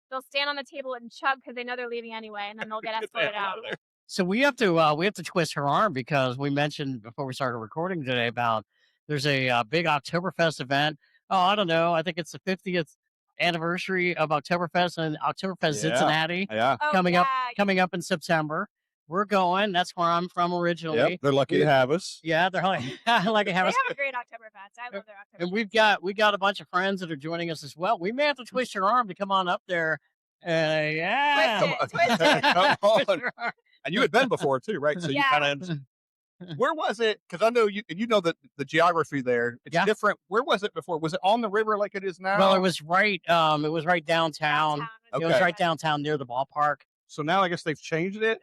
they'll stand on the table and chug because they know they're leaving anyway, and then they'll get Get the escorted hell out. of there. So we have to twist her arm because we mentioned before we started recording today about there's a big Oktoberfest event. Oh, I don't know. I think it's the 50th anniversary of Oktoberfest and Oktoberfest Yeah. Cincinnati Yeah. Oh, coming yeah. up in September. We're going. That's where I'm from originally. Yep. They're lucky to have us. Yeah, they're like like They have have us. a great Oktoberfest. I love their Oktoberfest. And we got a bunch of friends that are joining us as well. We may have to twist your arm to come on up there. Yeah. Twist it. Come Twist on. your arm. And you had been before too, right? So Yeah. you kind of. Where was it? Because I know you know the geography there. It's Yeah. different. Where was it before? Was it on the river like it is now? Well, it was right downtown. Downtown. It was Okay. right downtown near the ballpark. So now I guess they've changed it.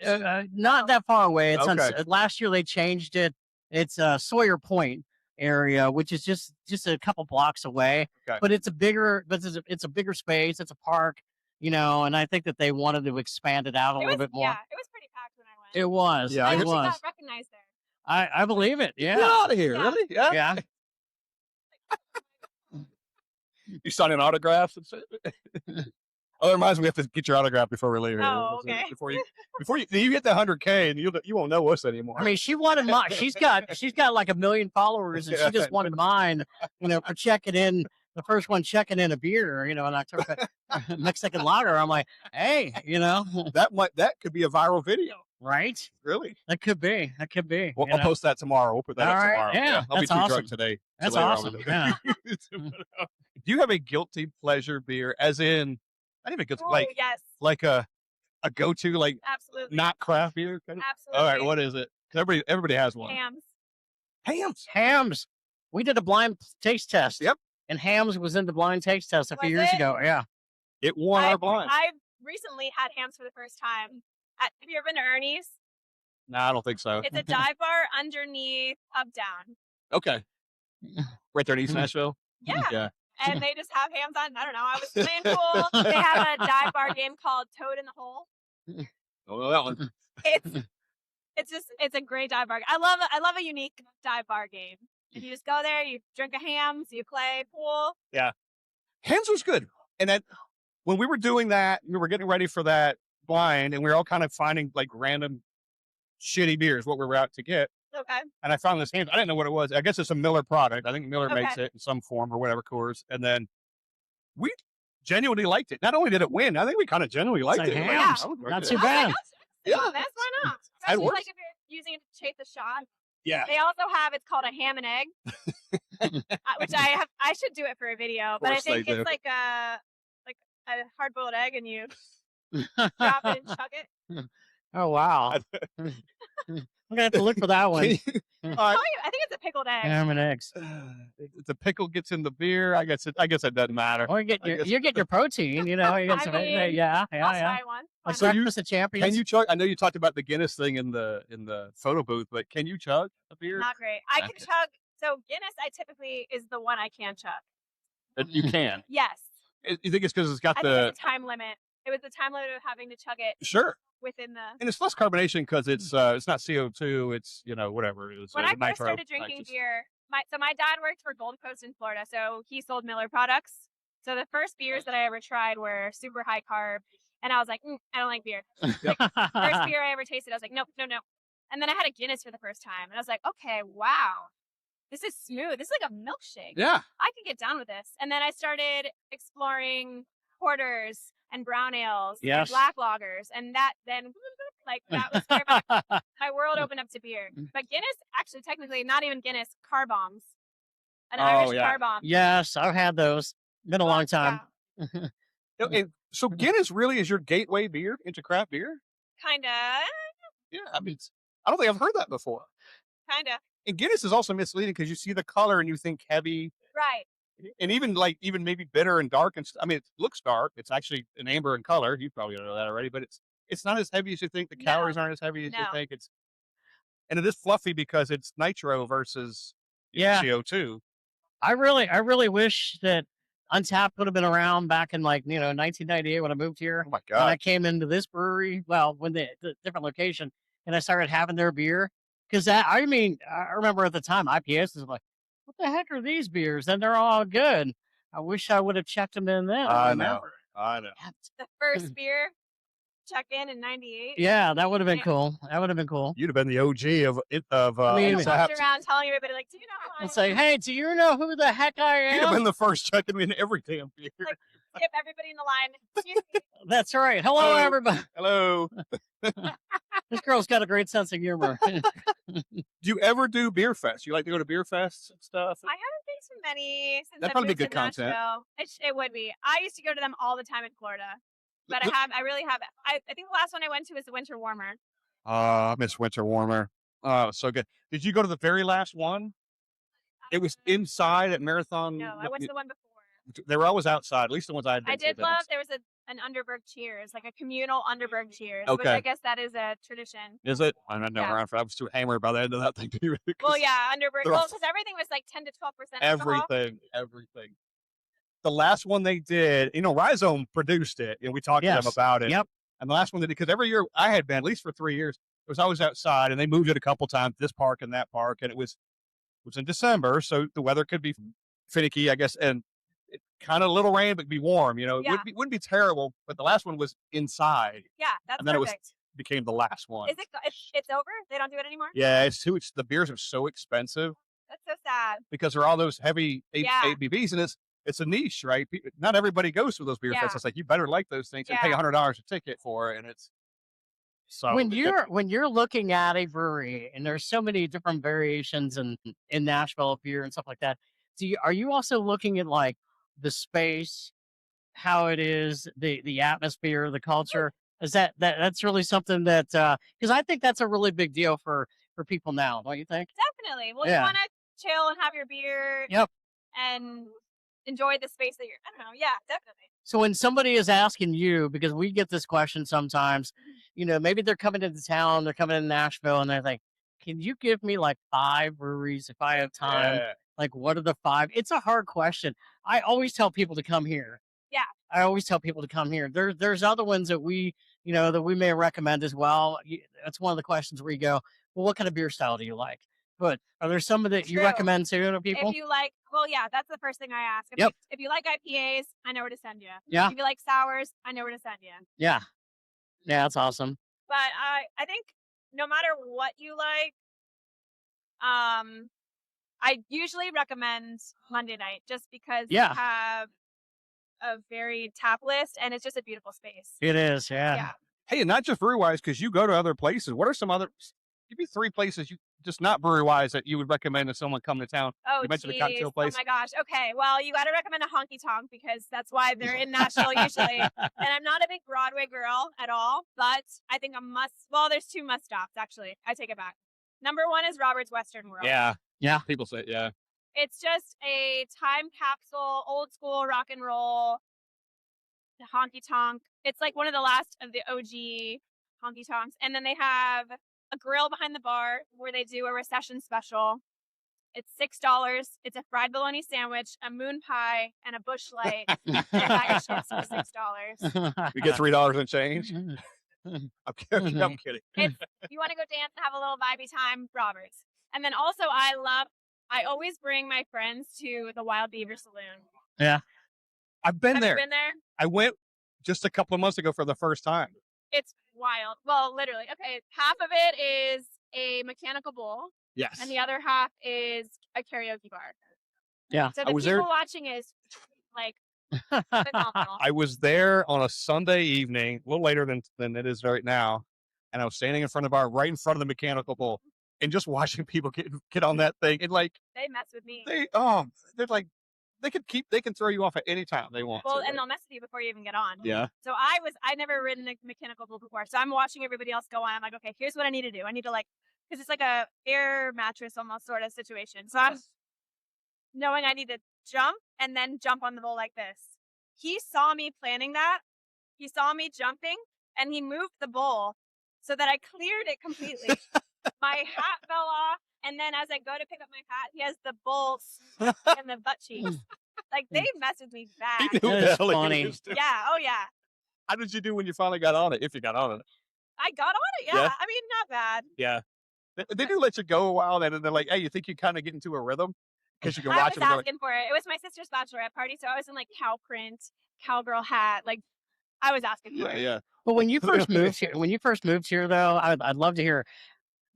Not that far away. It's Okay. last year they changed it. It's Sawyer Point. area, which is just a couple blocks away. Okay. But it's a bigger space. It's a park, and I think that they wanted to expand it out a little bit more. Yeah, it was pretty packed when I went. It was. Yeah, I it actually was. got recognized there. I believe it. Get Yeah. out of here, Yeah. really? Yeah. Yeah. You signing autographs and shit? Oh, that reminds me, we have to get your autograph before we leave here. Oh, okay. Before you hit the 100K, and you won't know us anymore. I mean, she wanted mine. She's got like 1 million followers, and she just wanted mine, for checking in. The first one checking in a beer, in October, Mexican lager. I'm like, hey, that could be a viral video. right? Really? That could be. Well, I'll post that tomorrow. We'll put that All up right, tomorrow. yeah, I'll be that's too awesome. drunk today. That's later on awesome. with it. Yeah. Do you have a guilty pleasure beer, as in, not even guilty, Oh, yes, like a go-to, like absolutely. not craft beer? Absolutely. All right, what is it? 'Cause everybody has one. Hams. Hams. Hams. We did a blind taste test. Yep. And Hams was in the blind taste test a few Was years it? ago. Yeah. It won our blind. I recently had hams for the first time. Have you ever been to Ernie's? No, I don't think so. It's a dive bar underneath Pub Down. Okay. Right there in East Nashville. Yeah. Yeah. And they just have hams on. I don't know. I was playing pool. They have a dive bar game called Toad in the Hole. Oh, that one. It's a great dive bar. I love a unique dive bar game. And you just go there, you drink a hams, you play pool. Hams was good. And that when we were doing that, we were getting ready for that blind, and we were all kind of finding like random shitty beers, what we were out to get. Okay. And I found this Hams. I didn't know what it was. I guess it's a Miller product. I think Miller makes Okay. it in some form or whatever, Coors. And then we genuinely liked it. Not only did it win, I think we kind of genuinely liked like it. Hams. I would drink Not it. too bad. Yeah. That's why not? That Especially works. like if you're using it to chase the shot. Yeah. They also have it's called a ham and egg, which I should do it for a video, but I course they think it's do. like a hard boiled egg and you drop it and chug it. Oh wow. I'm gonna have to look for that one. Can you- all right. I think it's a pickled egg. Ham and eggs. The pickle gets in the beer. I guess it doesn't matter. Or you get your protein. You get I some. mean, Yeah. I'll try one. Why Like So not? you- Breakfast of Champions. Can you chug? I know you talked about the Guinness thing in the photo booth, but can you chug a beer? Not great. I can Okay. chug. So Guinness, I typically is the one I can chug. You can. Yes. You think it's because it's got I think it's a time limit. It was the time limit of having to chug it sure, within the. and it's less carbonation because it's not CO2. It's whatever. It's When I first nitro. started drinking Nitrous. beer, my dad worked for Gold Coast in Florida, so he sold Miller products. So the first beers that I ever tried were super high carb, and I was like, I don't like beer. First beer I ever tasted, I was like, nope, no. And then I had a Guinness for the first time, and I was like, okay, wow, this is smooth. This is like a milkshake. Yeah. I could get down with this. And then I started exploring porters and brown ales and Yes. black lagers, and that was where my world opened up to beer. But Guinness, actually, technically, not even Guinness, car bombs. An Oh, Irish yeah. car bomb. Yes, I've had those. Been a long time. And so Guinness really is your gateway beer into craft beer. Kinda. Yeah, I mean, I don't think I've heard that before. Kinda. And Guinness is also misleading because you see the color and you think heavy, Right. and even maybe bitter and dark and I mean, it looks dark. It's actually an amber in color. You probably know that already, but it's not as heavy as you think. The No. calories aren't as heavy as you No. think. And it is fluffy because it's nitro versus Yeah. CO2. I really wish that Untapped would have been around back in 1998 when I moved here. Oh my When I god! came into this brewery, well, when the different location, and I started having their beer, because I remember at the time IPS was like, what the heck are these beers? And they're all good. I wish I would have checked them in then. I know. remember. I know. The first beer check in 98. Yeah, that would have been Yeah. cool. That would have been cool. You'd have been the OG of I mean, I Untapped. walked around telling everybody, like, do you know how I And say, hey, do you know who the heck I You'd have been am? the first checking in every damn beer. Like- skip everybody in the line? Excuse me. That's right. Hello, Hello. everybody. Hello. This girl's got a great sense of humor. Do you ever do beer fest? You like to go to beer fests and stuff? I haven't been to many since That'd I probably be moved good to content. Nashville. It would be. I used to go to them all the time in Florida, but I really haven't. I think the last one I went to was the Winter Warmer. I miss Winter Warmer. Oh, so good. Did you go to the very last one? It was inside at Marathon. No, I went to the one before. They were always outside. At least the ones I I did love. There was a an Underberg cheers, like a communal Underberg cheers, which Okay. I guess that is a tradition. Is it? I'm not Yeah. around for. I was too hammered by the end of that thing. Well, yeah, Underberg. they're Well, all- because everything was like 10 to 12% alcohol. everything. The last one they did, Rhizome produced it, and we talked to them Yes. about it. Yep. And the last one they did, because every year I had been, at least for 3 years, it was always outside, and they moved it a couple times, this park and that park, and it was in December, so the weather could be finicky, I guess, and it kind of a little rain, but be warm. It Yeah. wouldn't be terrible. But the last one was inside, Yeah, that's and then perfect. became the last one. Is it? It's over. They don't do it anymore. Yeah, the beers are so expensive That's so sad. because they're all those heavy Yeah. ABVs, and it's a niche, right? Not everybody goes to those beer Yeah. fests. It's like you better like those things and pay Yeah. $100 a ticket for it, and it's so When you're looking at a brewery, and there's so many different variations in Nashville of beer and stuff like that, are you also looking at like the space, how it is, the atmosphere, the culture? Is that's really something that because I think that's a really big deal for people now, don't you think? Definitely. Well, Yeah. you want to chill and have your beer. Yep. And enjoy the space that you're. I don't know. Yeah, definitely. So when somebody is asking you, because we get this question sometimes, maybe they're coming into town, they're coming to Nashville, and they're like, can you give me like 5 breweries if I have time? Yeah. Like, what are the 5? It's a hard question. I always tell people to come here. Yeah. I always tell people to come here. There's other ones that we may recommend as well. That's one of the questions where you go, well, what kind of beer style do you like? But are there some that you True. recommend to people? If you like, well, yeah, that's the first thing I ask. Yep. If you like IPAs, I know where to send you. Yeah. If you like sours, I know where to send you. Yeah. Yeah, that's awesome. But I think no matter what you like, I usually recommend Monday night just because Yeah. you have a very tap list and it's just a beautiful space. It is, yeah. Yeah. Hey, and not just brewery wise, because you go to other places. What are some other? Give me 3 places you just not brewery wise that you would recommend to someone coming to town. Oh, You mentioned a geez. cocktail place. Oh my gosh. Okay. Well, you got to recommend a honky tonk because that's why they're in Nashville usually. And I'm not a big Broadway girl at all, but I think a must. Well, there's 2 must stops actually. I take it back. Number 1 is Robert's Western World. Yeah. Yeah. People say, yeah. It's just a time capsule, old school rock and roll, the honky tonk. It's like one of the last of the OG honky tonks. And then they have a grill behind the bar where they do a recession special. It's $6. It's a fried bologna sandwich, a moon pie, and a bush light. And a bag of chips for $6. You get $3 and change. I'm kidding. I'm kidding. If you want to go dance and have a little vibey time, Roberts. And then also I always bring my friends to the Wild Beaver Saloon. I've been Have there. you been there? I went just a couple of months ago for the first time. It's wild. Well, literally. Okay, half of it is a mechanical bull, Yes. and the other half is a karaoke bar. Yeah. So I the was people there- watching is like phenomenal. I was there on a Sunday evening, a little later than it is right now, and I was standing in front of the bar, right in front of the mechanical bull, and just watching people get on that thing. And like They mess with me. they're like they can throw you off at any time they want. Well, to. and they'll mess with you before you even get on. Yeah. So I'd never ridden a mechanical bull before, so I'm watching everybody else go on. I'm like, okay, here's what I need to do. I need to because it's like a air mattress almost sort of situation. So I'm knowing I need to jump and then jump on the bull like this. He saw me planning that. He saw me jumping and he moved the bull so that I cleared it completely. My hat fell off. And then as I go to pick up my hat, he has the bull in the butt cheeks. Like they messed with me bad. He knew That the is hell he funny. was doing. Yeah. Oh yeah. How did you do when you finally got on it? If you got on it. I got on it. Yeah. Yeah? I mean, not bad. Yeah. They do let you go a while, and then they're like, hey, you think you kind of get into a rhythm? Because you can I watch was them. Like, asking for it. It was my sister's bachelorette party, so I was in like cow print, cowgirl hat. Like I was asking for yeah, it. yeah. But when you first moved here, though, I'd love to hear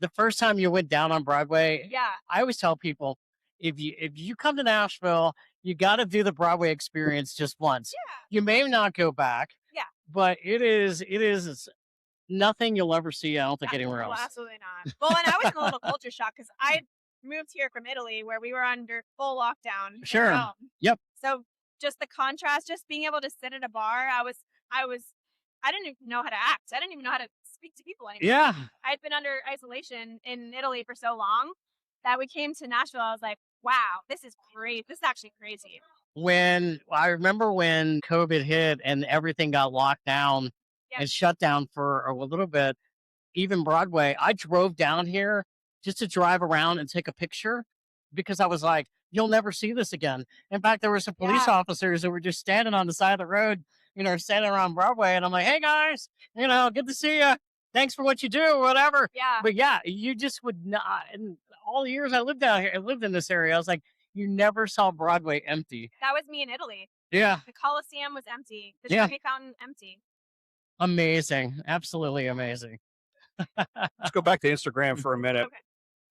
the first time you went down on Broadway. Yeah. I always tell people if you come to Nashville, you got to do the Broadway experience just once. Yeah. You may not go back. Yeah. But it is nothing you'll ever see. I don't think anywhere Well, else. absolutely not. Well, and I was in a little culture shock because I moved here from Italy where we were under full lockdown. at Sure. home. Yep. So just the contrast, just being able to sit at a bar, I didn't even know how to act. I didn't even know how to speak to people anymore. Yeah. I'd been under isolation in Italy for so long that we came to Nashville. I was like, wow, this is great. This is actually crazy. I remember when COVID hit and everything got locked down Yep. and shut down for a little bit, even Broadway, I drove down here just to drive around and take a picture because I was like, you'll never see this again. In fact, there were some police Yeah. officers that were just standing on the side of the road, standing around Broadway. And I'm like, hey guys, good to see you. Thanks for what you do, whatever. Yeah. But yeah, you just would not. And all the years I lived down here, I lived in this area. I was like, you never saw Broadway empty. That was me in Italy. Yeah. The Colosseum was empty. The Yeah. Trevi Fountain empty. Amazing. Absolutely amazing. Let's go back to Instagram for a minute. Okay.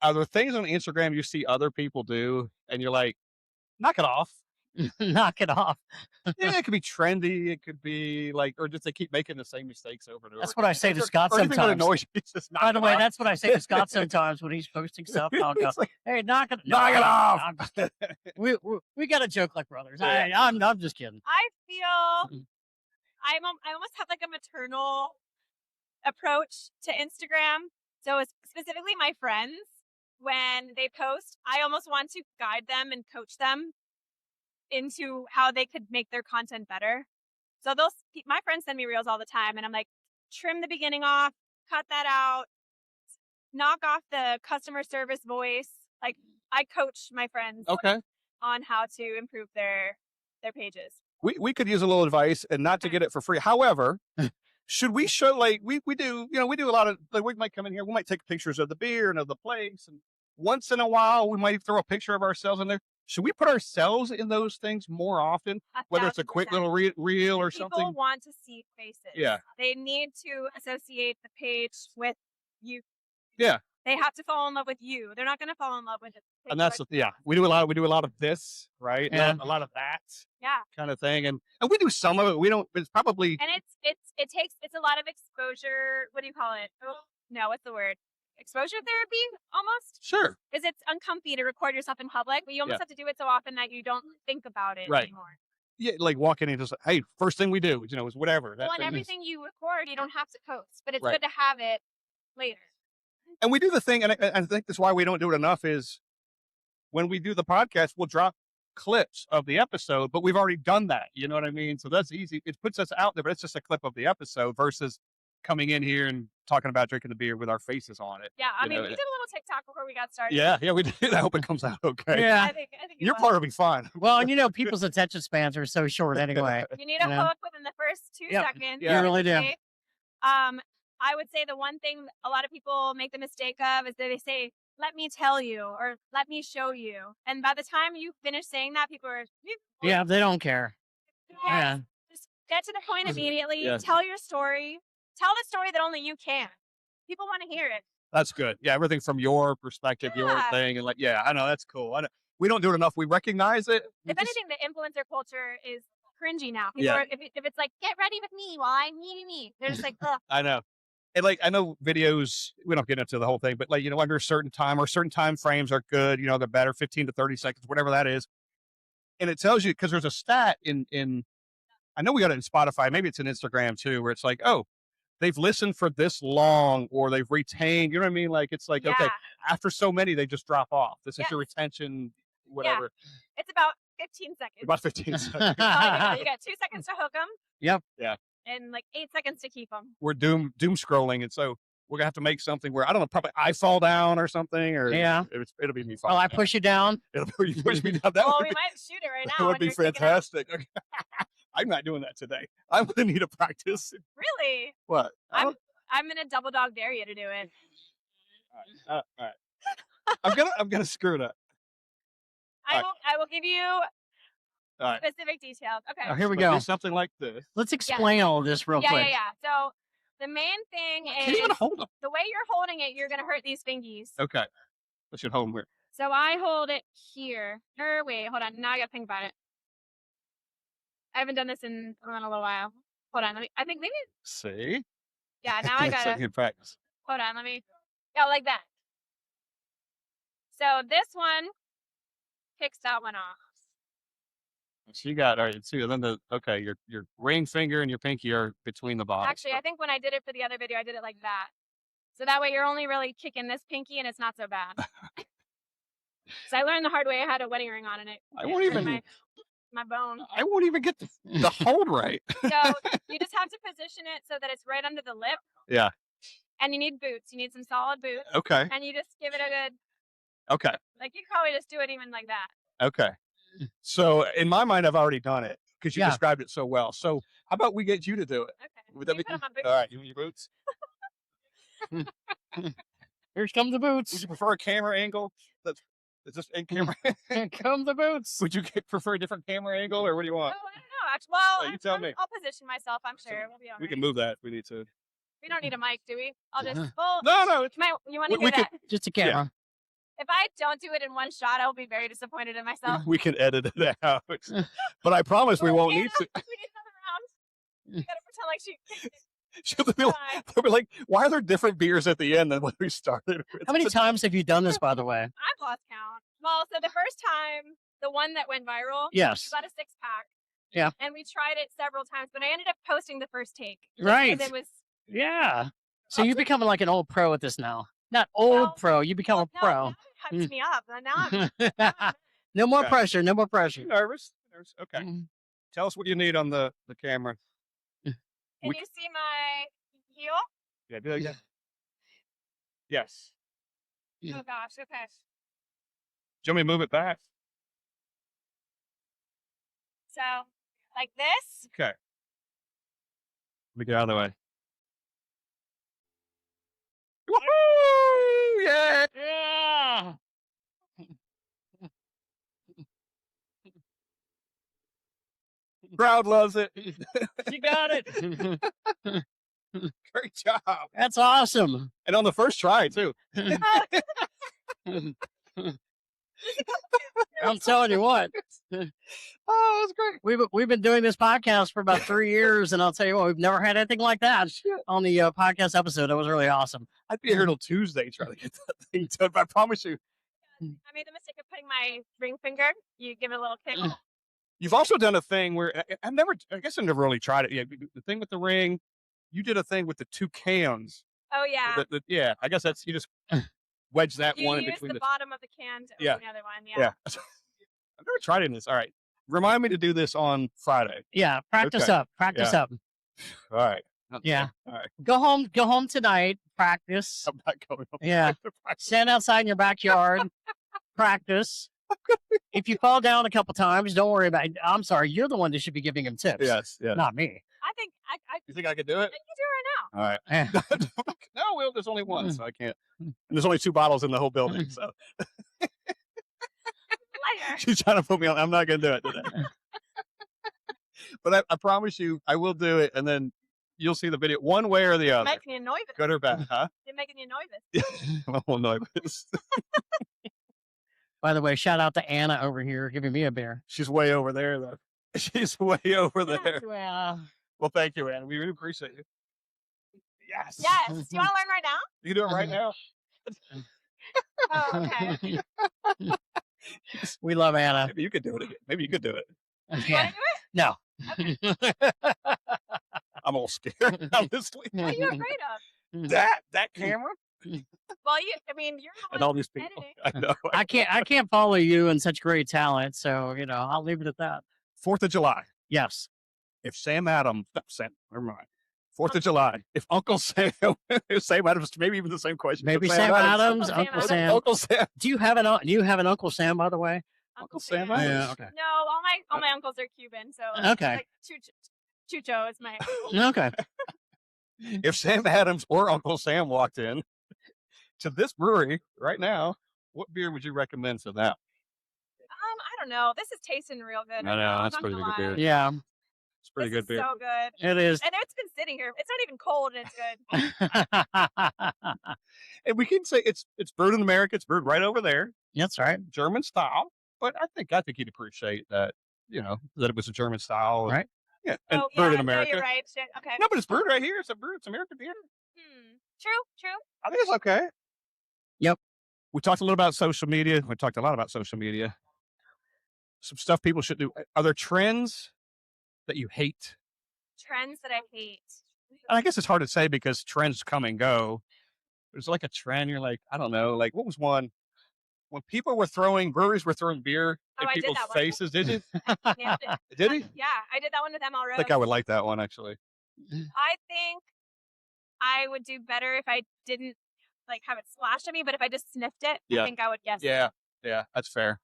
Are there things on Instagram you see other people do and you're like, knock it off? Knock it off. Yeah, it could be trendy. It could be like, or just they keep making the same mistakes over and over. That's what I say to Or Scott anything that sometimes. annoys you, just knock By the it way, off. that's what I say to Scott sometimes when he's posting stuff. I'll go, It's like, hey, knock it off. I'm just kidding. we got a joke like brothers. Yeah. I'm just kidding. I feel I almost have like a maternal approach to Instagram. So it's specifically my friends, when they post, I almost want to guide them and coach them into how they could make their content better. So my friends send me reels all the time, and I'm like, trim the beginning off, cut that out, knock off the customer service voice. Like, I coach my friends Okay. on how to improve their pages. We could use a little advice and not to get it for free. However, should we show, like, we do, we do a lot of, like, we might come in here, we might take pictures of the beer and of the place. And once in a while, we might throw a picture of ourselves in there. Should we put ourselves in those things more often? Whether it's a quick 1,000%. little reel or People something? want to see faces. Yeah. They need to associate the page with you. Yeah. They have to fall in love with you. They're not going to fall in love with it. And that's, we do a lot of this, right? Yeah. And a lot of that Yeah. kind of thing. And we do some of it. We don't, it's probably, And it's a lot of exposure. What do you call it? Oh, no, what's the word? Exposure therapy, almost. sure. Because it's uncomfy to record yourself in public, but you almost have to do it so often that you don't think about it Right. anymore. Yeah, like walking in, just, hey, first thing we do, is whatever. That Well, and thing is- everything you record, you don't have to post, but it's Right. good to have it later. And we do the thing, and I think that's why we don't do it enough, is when we do the podcast, we'll drop clips of the episode, but we've already done that. You know what I mean? So that's easy. It puts us out there, but it's just a clip of the episode versus coming in here and talking about drinking the beer with our faces on it. Yeah, I You mean, know, we did a little TikTok before we got started. Yeah, we did. I hope it comes out okay. Yeah. I think it Your was. part will be fine. Well, and people's attention spans are so short anyway. You need a you know? hook within the first 2 Yep. seconds. Yeah. You really do. Okay? I would say the one thing a lot of people make the mistake of is that they say, let me tell you, or let me show you. And by the time you finish saying that, people are, Yeah, they don't care. Yeah. just get to the point immediately. Yes. Tell your story. Tell the story that only you can. People want to hear it. That's good. Yeah, everything from your perspective, your Yeah. thing, and like, yeah, I know that's cool. We don't do it enough. We recognize it. We If just- anything, the influencer culture is cringy now. People Yeah. are, if it's like, get ready with me while I'm meeting me, they're just like, ugh. I know. And like, I know videos, we don't get into the whole thing, but like, under a certain time or certain time frames are good, they're better, 15 to 30 seconds, whatever that is. And it tells you, because there's a stat in, I know we got it in Spotify, maybe it's in Instagram too, where it's like, oh, they've listened for this long, or they've retained, you know what I mean? Like, it's like, okay, Yeah. after so many, they just drop off. This is Yes. your retention, whatever. It's about 15 seconds. About 15 seconds. You got 2 seconds to hook them. Yep. Yeah. And like 8 seconds to keep them. We're doom scrolling. And so we're gonna have to make something where, I don't know, probably I fall down or something, or Yeah. it'll be me Oh, falling I down. push you down. You push me down. That Well, would we be, might shoot it right that now. would when be you're taking out. fantastic. I'm not doing that today. I'm gonna need a practice. Really? What? I'm gonna double dog dare you to do it. All right. I'm gonna screw it up. I will give you All right. specific details. Okay. Oh, here we But go. do something like this. Let's explain all of this real yeah, quick. yeah. So the main thing Can't is even hold them. the way you're holding it, you're gonna hurt these fingies. Okay. I should hold them weird. So I hold it here. Or wait, hold on. Now I gotta think about it. I haven't done this in a little while. Hold on. I think maybe. See? Yeah. Now I It's gotta. like in practice. Hold on. Yeah, like that. So this one kicks that one off. So you got, all right, see, then your ring finger and your pinky are between the bottoms. Actually, I think when I did it for the other video, I did it like that. So that way you're only really kicking this pinky and it's not so bad. So I learned the hard way. I had a wedding ring on and it. I won't hurt even- my- my bone. I won't even get the hold right. So you just have to position it so that it's right under the lip. Yeah. And you need boots. You need some solid boots. Okay. And you just give it a good, Okay. like you could probably just do it even like that. Okay. So in my mind, I've already done it because you Yeah. described it so well. So how about we get you to do it? Okay. Would You that be put on my boots. all right? You want your boots? Here come the Would boots. you prefer a camera angle? Is this in camera? Here come the boots. Would you prefer a different camera angle, or what do you Oh, I want? don't know. Actually, well, Oh, you tell me. I'll position myself. I'm sure we'll be all We right. can move that if we need to. We don't need a mic, do we? I'll just. Uh-huh. Well, No. you want to we hear that? Just a camera. If I don't do it in one shot, I'll be very disappointed in myself. We can edit it out. But I promise we won't need to. We need another round. You gotta pretend like she. She'll be like, they'll be like, why are there different beers at the end than when we started? How many times have you done this, by the way? I've lost count. Well, so the first time, the one that went viral, Yes. we got a 6-pack. Yeah. And we tried it several times, but I ended up posting the first take. Right. Because it was. Yeah. So you're becoming like an old pro at this now. Not old Well, pro. You become a No, pro. now it hypes me up. Now I'm. No more Okay. pressure. No more pressure. You nervous? Okay. Mm. Tell us what you need on the camera. Can We- you see my heel? Yeah. Do that again. Yes. Yeah. Oh gosh. Okay. Do you want me to move it back? So, like this. Okay. Let me get out of the way. Woohoo! Yeah. Yeah. Crowd loves it. You got it. Great job. That's awesome. And on the first try too. I'm telling you what. Oh, that's great. We've been doing this podcast for about 3 years, and I'll tell you what, we've never had anything like that on the podcast episode. That was really awesome. I'd be here till Tuesday trying to get that thing done, but I promise you. I made the mistake of putting my ring finger. You give it a little kick. You've also done a thing where I guess I've never really tried it yet. The thing with the ring, you did a thing with the 2 cans. Oh yeah. Yeah, I guess that's, you just wedge that You one in use between the bottom of the can to Yeah. open the other one. Yeah. I've never tried any of this. All right. Remind me to do this on Friday. Yeah, practice Okay. up. Practice up. All right. Yeah. All right. Go home tonight. Practice. I'm not going home. Yeah. Stand outside in your backyard. Practice. If you fall down a couple times, don't worry about it. I'm sorry. You're the one that should be giving him tips. Yes. Yeah. Not me. I think I You think I could do it? think you do it right now. All right. Eh. No, Will, there's only one, so I can't. And there's only 2 bottles in the whole building, so Lighter. she's trying to put me on. I'm not going to do it today. But I promise you, I will do it, and then you'll see the video one way or the other. Making you nervous. Good or bad, huh? You're making you nervous. I'm a little nervous. By the way, shout out to Anna over here giving me a beer. She's way over there, though. She's way over there. Well, Well, thank you, Anna. We really appreciate you. Yes. Yes. Do you want to learn right now? You can do it right now. Oh, okay. we love Anna. Maybe you could do it again. Maybe you could do it. You want to do it? No. I'm all scared, honestly. What are you afraid of? That camera Well, you're the and one all these people. editing. I know. I can't follow you and such great talent, so I'll leave it at that. 4th of July. Yes. If Sam Adams, never mind. 4th of July. If Uncle Sam, if Sam Adams, maybe even the same question. Maybe but Sam Adams, Uncle Uncle Sam Sam. Uncle Sam. Do you have an Uncle Sam, by the way? Uncle Sam Sam. Adams. Yeah, okay. No, all my uncles are Cuban, so Okay. like Chucho is my uncle. Okay. If Sam Adams or Uncle Sam walked in to this brewery right now, what beer would you recommend to them? I don't know. This is tasting real good. I right know, now, that's I'm not pretty gonna good lie. beer. Yeah, It's pretty This good beer. is so good. it is. And it's been sitting here. It's not even cold and it's good. And we can say it's brewed in America. It's brewed right over there, That's right. German style. But I think you'd appreciate that, that it was a German style. and- Right. Yeah. And Oh, brewed yeah, in no, America. you're right. Shit. Okay. No, but it's brewed right here. It's American beer. True. I think it's okay. Yep. We talked a little about social media. We talked a lot about social media. Some stuff people should do. Are there trends that you hate? Trends that I hate. And I guess it's hard to say because trends come and go. There's like a trend. You're like, I don't know. Like, what was one? when breweries were throwing beer in I did people's that one. faces, did you? Nailed it. Did he? Yeah, I did that one with ML Rose. I think I would like that one, actually. I think I would do better if I didn't like have it splashed at me, but if I just sniffed it, Yeah. I think I would guess. Yeah, that's fair.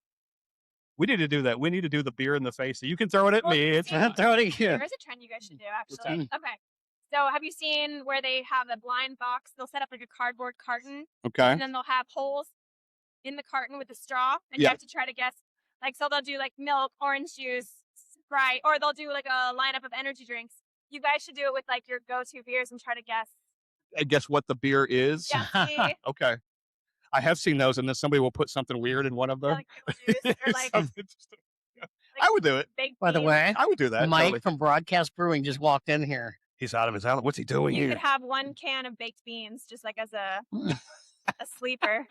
We need to do that. We need to do the beer in the face. You can throw it at Well, me. It's see, Throw it at you. There's a trend you guys should do, actually. Okay. So have you seen where they have a blind box? They'll set up like a cardboard carton, okay. and then they'll have holes in the carton with a straw, and you Yeah. have to try to guess. Like, so they'll do like milk, orange juice, Sprite, or they'll do like a lineup of energy drinks. You guys should do it with like your go-to beers and try to guess. I guess what the beer is. Yeah, see? Okay. I have seen those, and then somebody will put something weird in one of them. Like pickle juice or like Something interesting. I would do it. baked By the beans. way, I would do that. Mike totally. from Broadcast Brewing just walked in here. He's out of his element. What's he doing You here? could have one can of baked beans just like as a sleeper.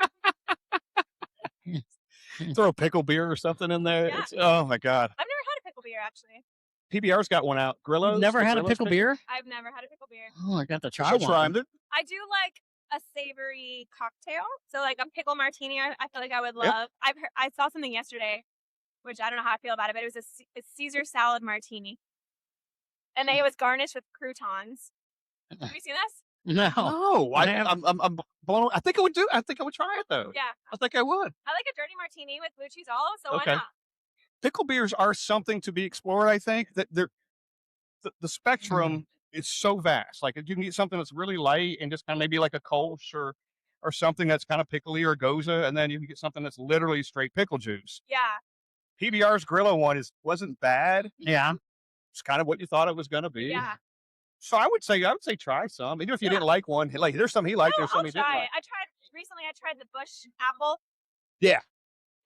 Throw a pickle beer or something in there. Yeah. Oh my God. I've never had a pickle beer, actually. PBR's got one out. Grillo's. Never the had a Grillo's pickle pick- beer? I've never had a pickle beer. Oh, I got to You try should one. try 'em. I do like a savory cocktail. So like a pickle martini, I feel like I would love. Yep. I saw something yesterday, which I don't know how I feel about it, but it was a Caesar salad martini. And it was garnished with croutons. Have you seen this? No. No, I have- I'm blown. I think I would try it though. Yeah. I think I would. I like a dirty martini with blue cheese olives, so Okay. why not? Pickle beers are something to be explored. I think that the spectrum is so vast. Like you can get something that's really light and just kind of maybe like a Kolsch or something that's kind of pickly or goza, and then you can get something that's literally straight pickle juice. Yeah. PBR's Grillo one wasn't bad. Yeah. It's kind of what you thought it was going to be. Yeah. So I would say try some. Even if you didn't like one, like there's some he liked, No, there's some I'll he didn't try like. it. Recently I tried the Bush apple. Yeah.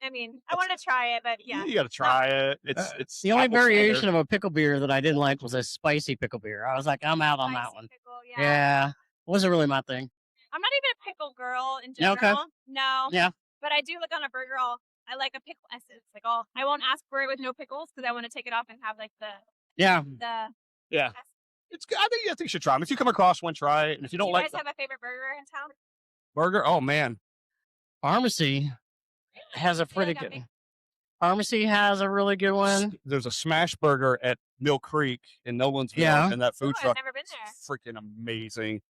I mean, I wanted to try it, but yeah. You got to try it. It's The only apple cider. variation of a pickle beer that I didn't like was a spicy pickle beer. I was like, I'm out on that Spicy one. pickle, Yeah. Wasn't really my thing. I'm not even a pickle girl in Yeah, general. okay. No. Yeah. But I do look on a burger. I like a pickle essence. Like I won't ask for it with no pickles because I want to take it off and have like the Yeah. Yeah. It's good. I think you should try them. If you come across one, try it. And if you Do don't you like guys the have a favorite burger in town? burger, oh man, Pharmacy has a feel pretty like I'm good. Pharmacy has a really good one. there's a smash burger at Mill Creek in Nolensville, Yeah. and that food I've truck never been there. is freaking amazing.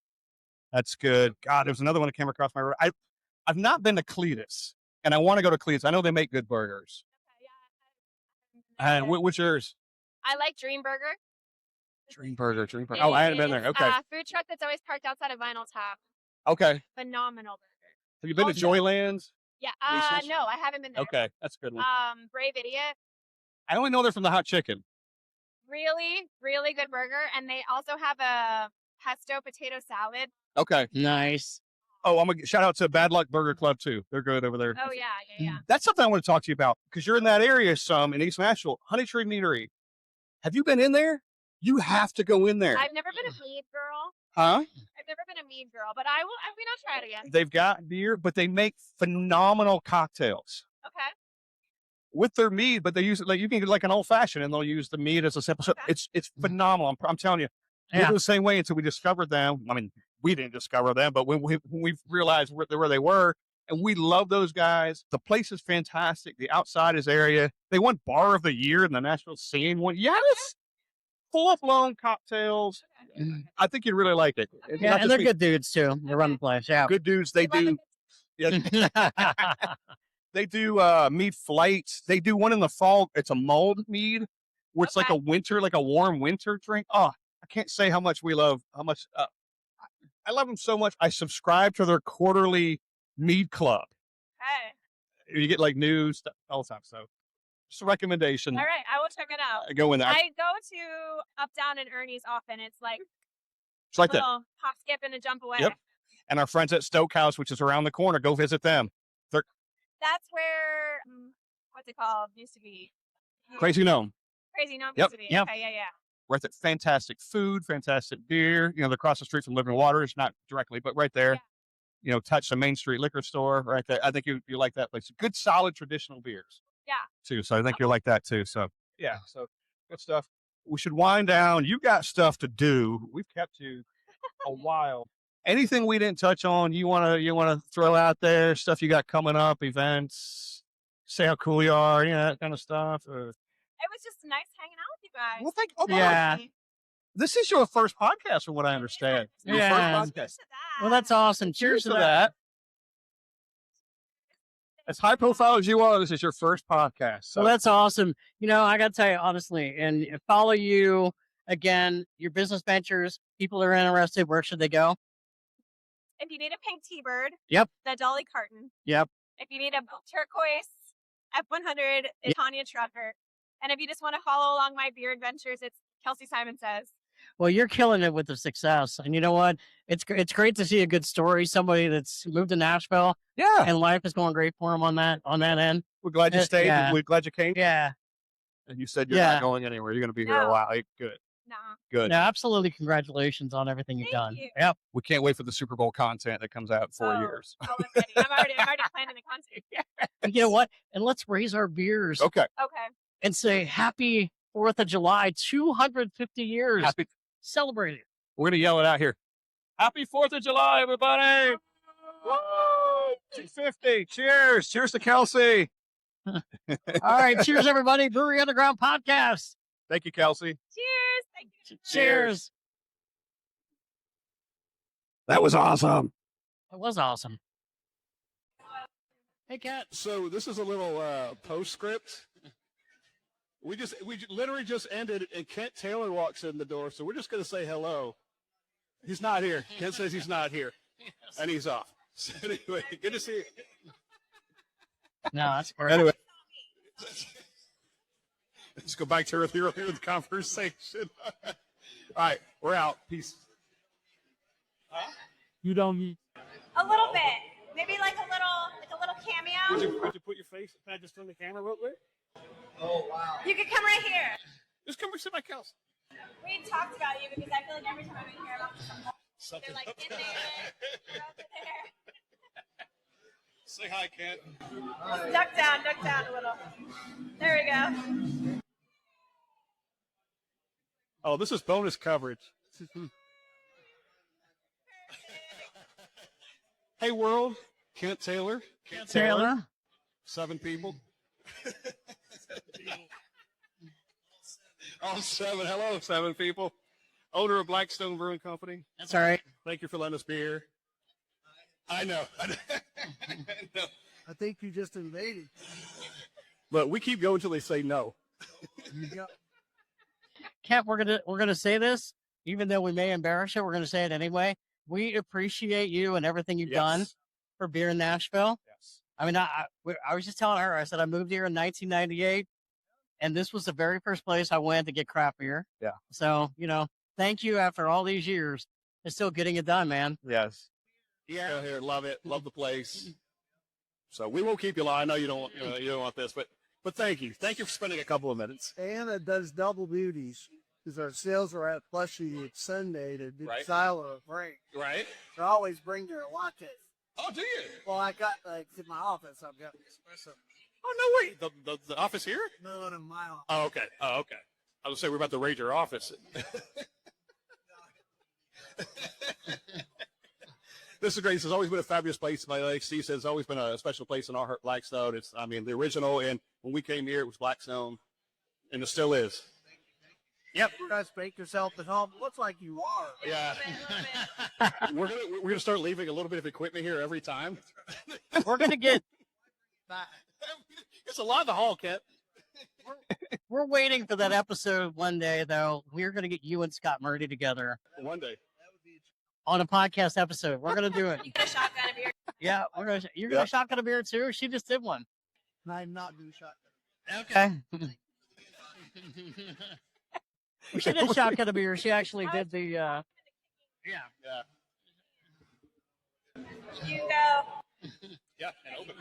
That's good. God, there's another one that came across my road. I've not been to Cletus, and I want to go to Cletus. I know they make good burgers. Okay, yeah. What's yours? I like Dream Burger. Dream Burger. Oh, I hadn't been there. It's Okay. a food truck that's always parked outside of Vinyl Tap. Okay. Phenomenal burger. Have you been to Oh, yeah. Joylands? Yeah. Lisa's? No, I haven't been there. Okay, that's a good one. Brave Idiot. I only know they're from the hot chicken. Really, really good burger, and they also have a pesto potato salad. Okay. Nice. Oh, I'm gonna shout out to Bad Luck Burger Club too. They're good over there. Oh yeah. That's something I want to talk to you about because you're in that area some in East Nashville. Honey Tree Meadery. Have you been in there? You have to go in there. I've never been a mead girl. Huh? I've never been a mead girl, but I will. I mean, I'll try it again. They've got beer, but they make phenomenal cocktails Okay. with their mead. But they use it like you can get like an old fashioned, and they'll use the mead as a sample. So Okay. it's phenomenal. I'm telling you, we Yeah. were the same way until we discovered them. I mean, we didn't discover them, but when we realized where they were, and we love those guys. The place is fantastic. The outside is area. They won Bar of the Year in the Nashville scene one. Yes. Full blown cocktails. I think you'd really like it. It's Yeah, not and just they're me. good dudes too. They run the place. Yeah. Good dudes. They We love do. it. Yeah, they do mead flights. They do one in the fall. It's a mulled mead, where it's like Okay. a warm winter drink. Oh, I can't say how much we love. I love them so much. I subscribe to their quarterly mead club. Okay. You get like news stuff all the time. So, just a recommendation. All right. I will check it out. Go in there. I go to Up, Down, and Ernie's often. It's like It's like that. little hop, skip, and a jump away. Yep. And our friends at Stoke House, which is around the corner, go visit them. That's where what's it called? Used to be Crazy Gnome. Crazy Gnome. Yep. Used to be. Yep. Okay, yeah. Right there. Fantastic food, fantastic beer. You know, they're across the street from Living Waters, not directly, but right there. Yeah. You know, touch the Main Street liquor store right there. I think you like that place. Good, solid, traditional beers. Yeah. Too. So I think you'll like that too. So yeah. So good stuff. We should wind down. You got stuff to do. We've kept you a while. anything we didn't touch on, you wanna throw out there, stuff you got coming up, events, say how cool you are, that kind of stuff. Or... It was just nice hanging out with you guys. Well, thank. Yeah. This is your first podcast, from what I understand. Your Yeah. first podcast. Cheers to that. Well, that's awesome. Cheers to that. As high profile as you are, this is your first podcast. So Well, that's awesome. I got to tell you honestly, and follow you again, your business ventures. People are interested. Where should they go? If you need a pink T-bird, Yep. the Dolly Carton. Yep. If you need a turquoise F100, it's Tanya Trucker. And if you just want to follow along my beer adventures, it's Kelsey Simon Says. Well, you're killing it with the success, and you know what? It's great to see a good story. Somebody that's moved to Nashville, yeah, and life is going great for him on that end. we're glad you stayed. yeah. We're glad you came. Yeah. And you said you're Yeah. not going anywhere. You're going to be here a No. while. Hey, good. Nah. Good. No, absolutely. Congratulations on everything you've Thank done. you. Yep. We can't wait for the Super Bowl content that comes out in 4 Oh. years. Oh, I'm ready. I'm already planning the content. And you know what? And let's raise our beers Okay. Okay. and say Happy 4th of July, 250 years. Happy. Celebrate it. We're going to yell it out here. Happy 4th of July, everybody. Woo! 250. Cheers. Cheers to Kelsey. All right. Cheers, everybody. Brewery Underground Podcast. Thank you, Kelsey. Cheers. Thank you. Cheers. That was awesome. It was awesome. Hey, Kat. So this is a little postscript. We literally just ended, and Kent Taylor walks in the door. So we're just going to say hello. He's not here. Kent says he's not here, and he's off. So anyway, good to see you. No, that's great. Anyway, let's go back to earlier in the conversation. All right, we're out. Peace. You don't need. A little bit. Maybe like a little cameo. Would you put your face? Can I just turn the camera real quick? You could come right here. Just come and sit by Kelsey. We talked about you because I feel like every time I'm in here, I'm something like in there, you're over there. Say hi, Kent. Just duck down a little. There we go. Oh, this is bonus coverage. Hey, world. Kent Taylor. Taylor. 7 people. All 7. Hello, 7 people. Owner of Blackstone Brewing Company. That's all right. Thank you for letting us be here. I know. I think you just invaded. But we keep going until they say no. Kent, we're gonna say this, even though we may embarrass you, we're gonna say it anyway. We appreciate you and everything you've done for beer in Nashville. Yes. I mean, I was just telling her, I said I moved here in 1998, and this was the very first place I went to get craft beer. Yeah. So, thank you after all these years. It's still getting it done, man. Yes. Yeah. Here, love it. Love the place. So we won't keep you long. I know you don't want this, but thank you. Thank you for spending a couple of minutes. And it does double duties because our sales are at Flushy Sunday to do Right. silo break. Right? They always bring their lattes. Oh, do you? Well, I got in my office. I've got espresso. Oh, no, wait. The office here? No, in my office. Oh, okay. I was going to say, we're about to raid your office. This is great. This has always been a fabulous place. Like Steve said, it's always been a special place in our heart, Blackstone. It's, the original, and when we came here, it was Blackstone, and it still is. Yep. You guys make yourself at home. Looks like you are. Yeah. A little bit. We're gonna start leaving a little bit of equipment here every time. We're gonna get. It's a lot of the hall, Kent. We're waiting for that episode one day, though. We're gonna get you and Scott Murdy together One day. on a podcast episode. We're gonna do it. You get a shotgun of beer. Yeah, you're gonna shotgun a beer too. She just did one. And I'm not doing shotgun. Okay. She did shotgun a beer. She actually did the. Yeah. Yeah. You go. Yeah. And open.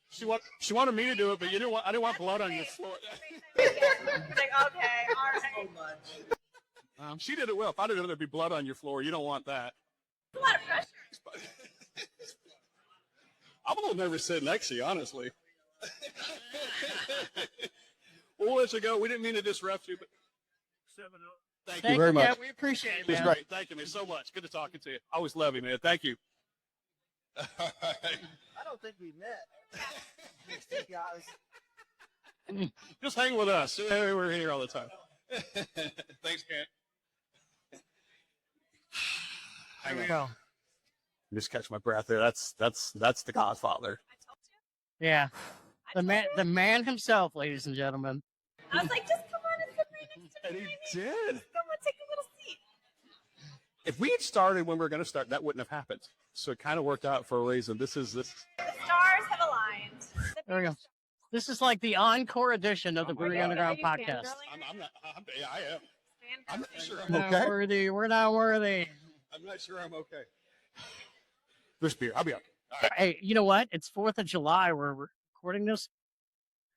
She wanted me to do it, but I didn't want blood on your floor. He's like, okay, all right. She did it well. If I did it, there'd be blood on your floor. You don't want that. It's a lot of pressure. I'm a little nervous sitting next to you, honestly. We'll let you go. We didn't mean to disrupt you, but Thank Thank you very much. Yeah, we appreciate it, It was man. great. Thank you, man, so much. Good to talking to you. I always love you, man. Thank you. I don't think we met. These guys. Just hang with us. We're here all the time. Thanks, Kent. There we go. Just catch my breath there. That's the Godfather. I told you. Yeah. I told you. The man himself, ladies and gentlemen. I was like, just come on and sit right next to And me. he baby. did. Just come on, take a little seat. If we had started when we were going to start, that wouldn't have happened. So it kind of worked out for a reason. This. The stars have aligned. The There we go. big stars. This is like the encore edition of the Oh my Brewery God. Underground Are you podcast. fangirling? I'm not. Yeah, I am. I'm not Fantastic. sure We're I'm not okay. worthy. We're not worthy. I'm not sure I'm okay. There's beer. I'll be okay. Hey, you know what? It's 4th of July. We're recording this,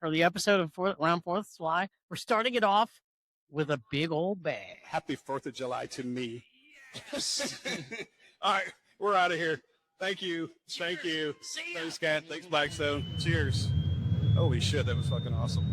or the episode of around 4th of July. We're starting it off with a big old bag. Happy 4th of July to me. All right, we're out of here. Thank you. Thank you. Thanks, Kat. Thanks, Blackstone. Cheers. Holy shit, that was fucking awesome.